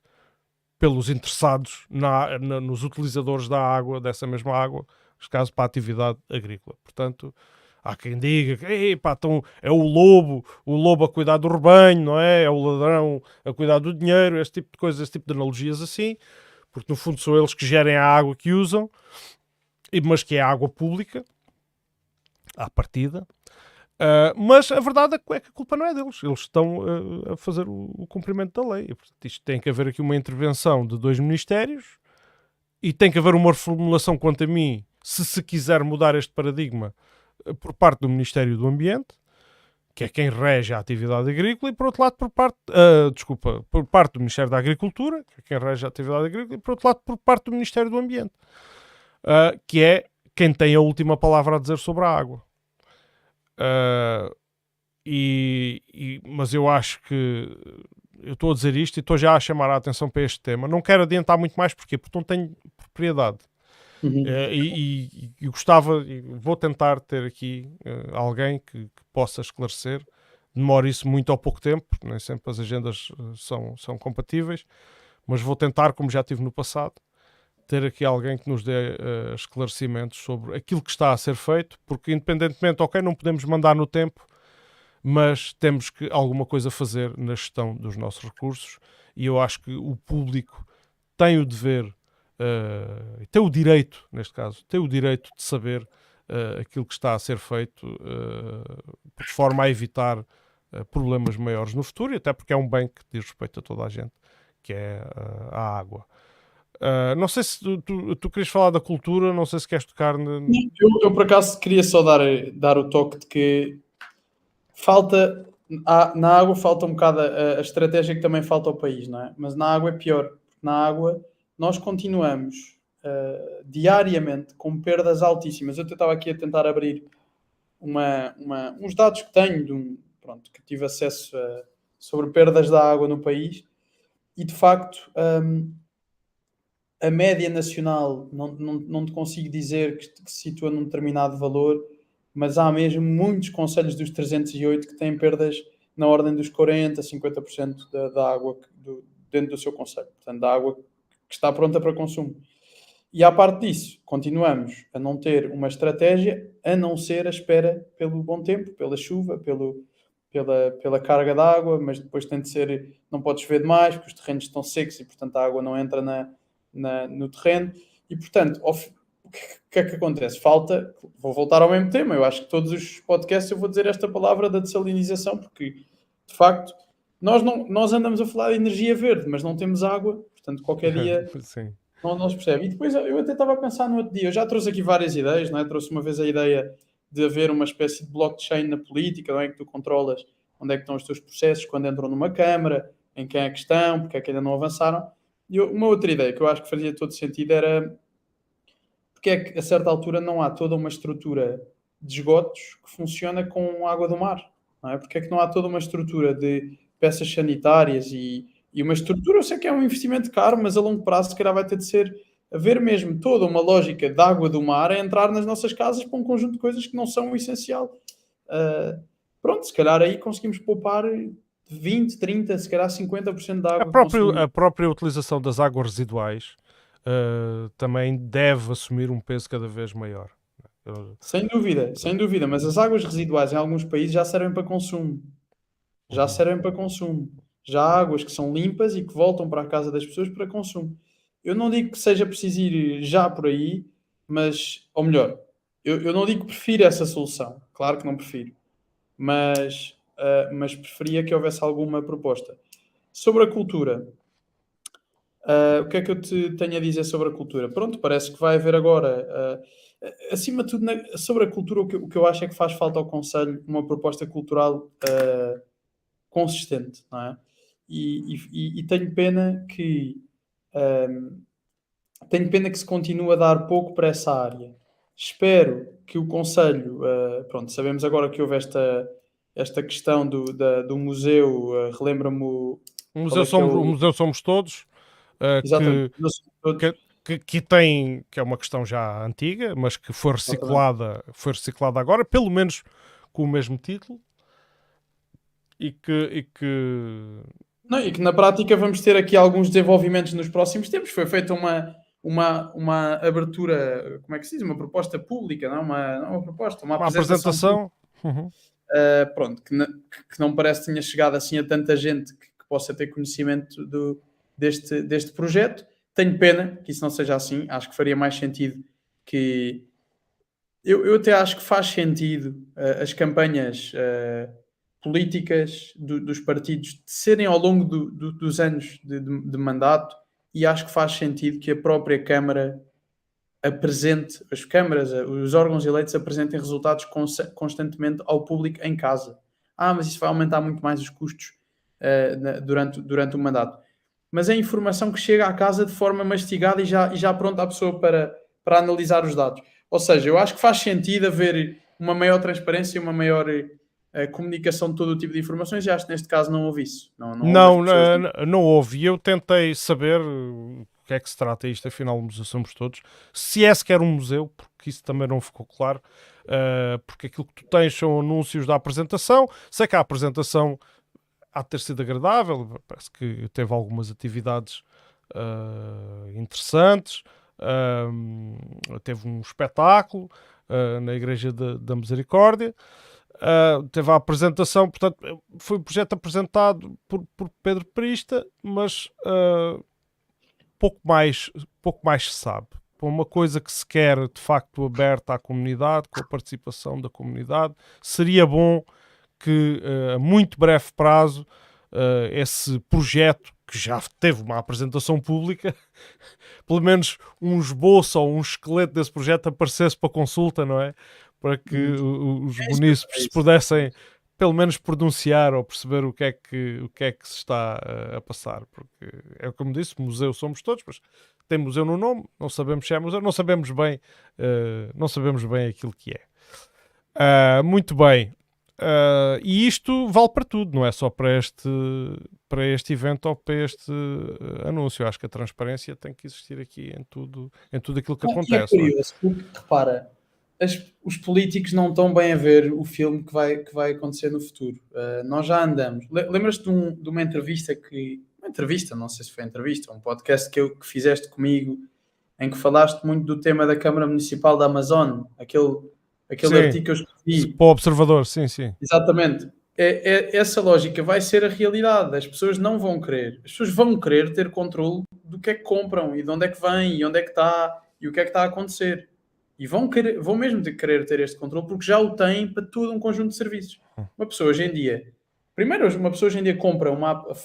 pelos interessados nos utilizadores da água, dessa mesma água, neste caso para a atividade agrícola. Portanto, há quem diga que então é o lobo a cuidar do rebanho, não é? É o ladrão a cuidar do dinheiro, esse tipo de coisas, esse tipo de analogias assim, porque no fundo são eles que gerem a água que usam, mas que é água pública, à partida. Mas a verdade é que a culpa não é deles. Eles estão a fazer o cumprimento da lei. E, portanto, isto tem que haver aqui uma intervenção de 2 ministérios e tem que haver uma reformulação, quanto a mim, se quiser mudar este paradigma, por parte do Ministério do Ambiente, que é quem rege a atividade agrícola, e por outro lado por parte do Ministério da Agricultura, que é quem rege a atividade agrícola, e por outro lado por parte do Ministério do Ambiente, que é quem tem a última palavra a dizer sobre a água. Mas eu acho que eu estou a dizer isto e estou já a chamar a atenção para este tema. Não quero adiantar muito mais, porque não tenho propriedade. E gostava, vou tentar ter aqui alguém que possa esclarecer. Demora isso muito ou pouco tempo, porque nem sempre as agendas são compatíveis, mas vou tentar, como já tive no passado, ter aqui alguém que nos dê esclarecimentos sobre aquilo que está a ser feito, porque independentemente, não podemos mandar no tempo, mas temos que alguma coisa fazer na gestão dos nossos recursos, e eu acho que o público tem o dever, tem o direito, neste caso, tem o direito de saber aquilo que está a ser feito, de forma a evitar problemas maiores no futuro, e até porque é um bem que diz respeito a toda a gente, que é a água. Não sei se tu querias falar da cultura, não sei se queres tocar... Eu por acaso queria só dar o toque de que na água falta um bocado a estratégia que também falta ao país, não é? Mas na água é pior. Na água nós continuamos diariamente com perdas altíssimas. Eu estava aqui a tentar abrir uns dados que tenho, que tive acesso sobre perdas da água no país, e de facto... a média nacional não te consigo dizer que se situa num determinado valor, mas há mesmo muitos concelhos dos 308 que têm perdas na ordem dos 40%, 50% da água dentro do seu concelho, portanto da água que está pronta para consumo. E à parte disso, continuamos a não ter uma estratégia, a não ser a espera pelo bom tempo, pela chuva, pela carga de água, mas depois tem de ser, não pode chover demais, porque os terrenos estão secos e portanto a água não entra no terreno, e portanto o que é que acontece? Vou voltar ao mesmo tema, eu acho que todos os podcasts eu vou dizer esta palavra da dessalinização, porque de facto nós andamos a falar de energia verde, mas não temos água, portanto qualquer dia não se percebe. E depois eu até estava a pensar no outro dia, eu já trouxe aqui várias ideias, não é? Trouxe uma vez a ideia de haver uma espécie de blockchain na política, não é? Que tu controlas onde é que estão os teus processos quando entram numa Câmara, em quem é que estão, porque é que ainda não avançaram. E uma outra ideia que eu acho que fazia todo sentido era porque é que a certa altura não há toda uma estrutura de esgotos que funciona com água do mar, não é? Porque é que não há toda uma estrutura de peças sanitárias e uma estrutura, eu sei que é um investimento caro, mas a longo prazo se calhar vai ter de ser haver mesmo toda uma lógica de água do mar a entrar nas nossas casas para um conjunto de coisas que não são o essencial. Pronto, se calhar aí conseguimos poupar 20, 30, se calhar 50% da água A própria utilização das águas residuais também deve assumir um peso cada vez maior. Sem dúvida, mas as águas residuais em alguns países já servem para consumo. Já há águas que são limpas e que voltam para a casa das pessoas para consumo. Eu não digo que seja preciso ir já por aí, mas, ou melhor, eu não digo que prefiro essa solução. Claro que não prefiro. Mas preferia que houvesse alguma proposta. Sobre a cultura, o que é que eu te tenho a dizer sobre a cultura? Pronto, parece que vai haver agora... acima de tudo, sobre a cultura, o que eu acho é que faz falta ao Conselho uma proposta cultural consistente, não é? E tenho pena que se continue a dar pouco para essa área. Espero que o Conselho, pronto, sabemos agora que houve esta questão do museu, relembra-me o museu Somos Todos, exatamente, que é uma questão já antiga, mas que foi reciclada agora, pelo menos com o mesmo título, e que na prática vamos ter aqui alguns desenvolvimentos nos próximos tempos. Foi feita uma abertura, como é que se diz? Uma proposta pública, não? Uma proposta, uma apresentação. Pronto, que não parece que tenha chegado assim a tanta gente que possa ter conhecimento deste projeto. Tenho pena que isso não seja assim. Acho que faria mais sentido que... Eu até acho que faz sentido as campanhas políticas dos partidos de serem ao longo dos anos de mandato, e acho que faz sentido que a própria Câmara apresente, as câmaras, os órgãos eleitos apresentem resultados constantemente ao público em casa. Mas isso vai aumentar muito mais os custos durante o mandato. Mas é a informação que chega à casa de forma mastigada e já pronta à pessoa para analisar os dados. Ou seja, eu acho que faz sentido haver uma maior transparência e uma maior comunicação de todo o tipo de informações, e acho que neste caso não houve isso. Não houve. E eu tentei saber o que é que se trata isto, afinal, museu Somos Todos. Se é sequer um museu, porque isso também não ficou claro, porque aquilo que tu tens são anúncios da apresentação. Sei que a apresentação há de ter sido agradável, parece que teve algumas atividades interessantes, teve um espetáculo na Igreja da Misericórdia. Teve a apresentação, portanto, foi um projeto apresentado por Pedro Prista, mas pouco mais se sabe. Para uma coisa que se quer de facto aberta à comunidade, com a participação da comunidade, seria bom que a muito breve prazo esse projeto, que já teve uma apresentação pública, pelo menos um esboço ou um esqueleto desse projeto aparecesse para consulta, não é? Para que os munícipes se pudessem pelo menos pronunciar ou perceber o que é que se está a passar, porque é como disse, museu Somos Todos, mas tem museu no nome, não sabemos se é museu, não sabemos bem aquilo que é. Muito bem. E isto vale para tudo, não é só para este evento ou para este anúncio. Eu acho que a transparência tem que existir aqui em tudo aquilo que acontece. É curioso, porque repara, os políticos não estão bem a ver o filme que vai acontecer no futuro. Nós já andamos. Lembras-te de uma entrevista não sei se foi entrevista, um podcast que fizeste comigo, em que falaste muito do tema da Câmara Municipal da Amazon, aquele artigo que eu escrevi. Para o Observador, sim. Exatamente. Essa lógica vai ser a realidade. As pessoas não vão querer. As pessoas vão querer ter controle do que é que compram e de onde é que vem e onde é que está e o que é que está a acontecer. E vão mesmo querer ter este controle, porque já o têm para todo um conjunto de serviços. Uma pessoa hoje em dia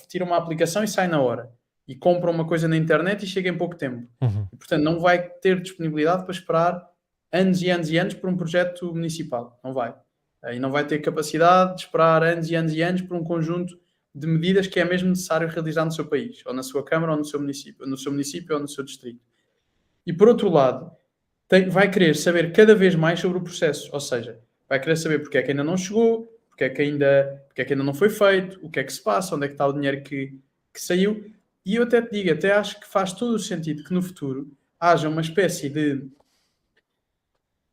tira uma aplicação e sai na hora. E compra uma coisa na internet e chega em pouco tempo. Uhum. E, portanto, não vai ter disponibilidade para esperar anos e anos e anos por um projeto municipal. Não vai. E não vai ter capacidade de esperar anos e anos e anos por um conjunto de medidas que é mesmo necessário realizar no seu país, ou na sua Câmara, ou no seu município ou no seu distrito. E por outro lado, vai querer saber cada vez mais sobre o processo, ou seja, vai querer saber porque é que ainda não chegou, porque é que ainda não foi feito, o que é que se passa, onde é que está o dinheiro que saiu. E eu até te digo, até acho que faz todo o sentido que no futuro haja uma espécie de...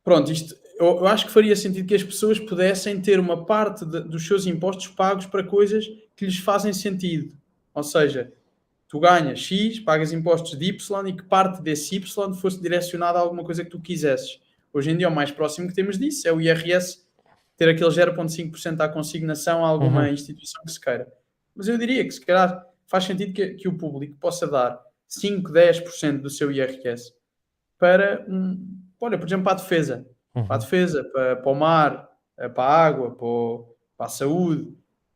Pronto, eu acho que faria sentido que as pessoas pudessem ter uma parte dos seus impostos pagos para coisas que lhes fazem sentido. Ou seja, tu ganhas X, pagas impostos de Y e que parte desse Y fosse direcionado a alguma coisa que tu quisesses. Hoje em dia, o mais próximo que temos disso é o IRS ter aquele 0,5% à consignação a alguma instituição que se queira. Mas eu diria que, se calhar, faz sentido que o público possa dar 5, 10% do seu IRS para, olha, por exemplo, para a defesa. Para a defesa, para o mar, para a água, para a saúde.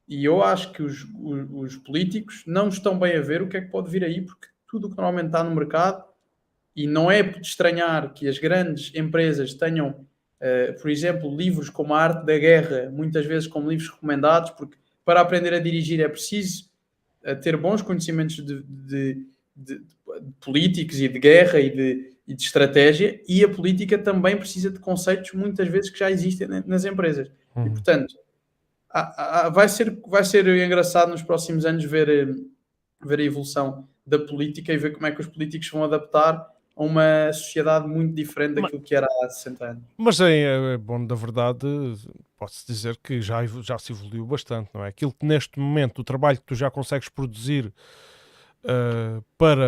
E eu acho que os políticos não estão bem a ver o que é que pode vir aí, porque tudo o que normalmente está no mercado, e não é de estranhar que as grandes empresas tenham, por exemplo, livros como a Arte da Guerra, muitas vezes como livros recomendados, porque para aprender a dirigir é preciso ter bons conhecimentos de políticos e de guerra e de estratégia, e a política também precisa de conceitos muitas vezes que já existem nas empresas. E, portanto, vai ser engraçado nos próximos anos ver a evolução da política e ver como é que os políticos vão adaptar a uma sociedade muito diferente daquilo que era há 60 anos. Mas é bom, da verdade, posso dizer que já se evoluiu bastante, não é? Aquilo que neste momento, o trabalho que tu já consegues produzir para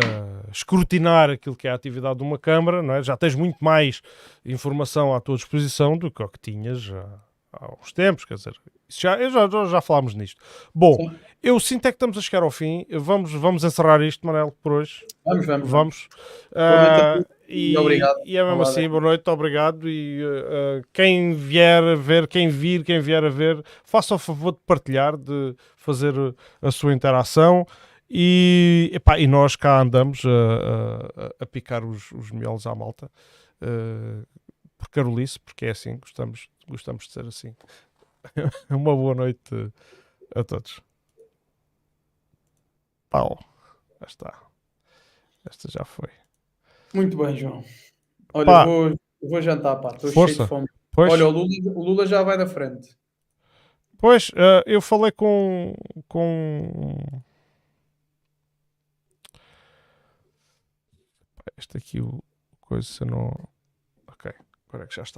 escrutinar aquilo que é a atividade de uma Câmara, não é? Já tens muito mais informação à tua disposição do que o que tinhas há uns tempos, quer dizer, já falámos nisto. Bom, sim. Eu sinto é que estamos a chegar ao fim. Vamos encerrar isto, Manel, por hoje. Vamos. E obrigado. E é mesmo assim, boa noite, obrigado. E quem vier a ver, faça o favor de partilhar, de fazer a sua interação. E nós cá andamos a picar os miolos à malta por carolice, porque é assim, gostamos de ser assim. Uma boa noite a todos. Pau, já está. Esta já foi. Muito bem, João. Olha, vou jantar, pá. Estou cheio de fome. Pois. Olha, o Lula já vai na frente. Pois, eu falei com este aqui, o coisa, se não... Ok, agora é que já está.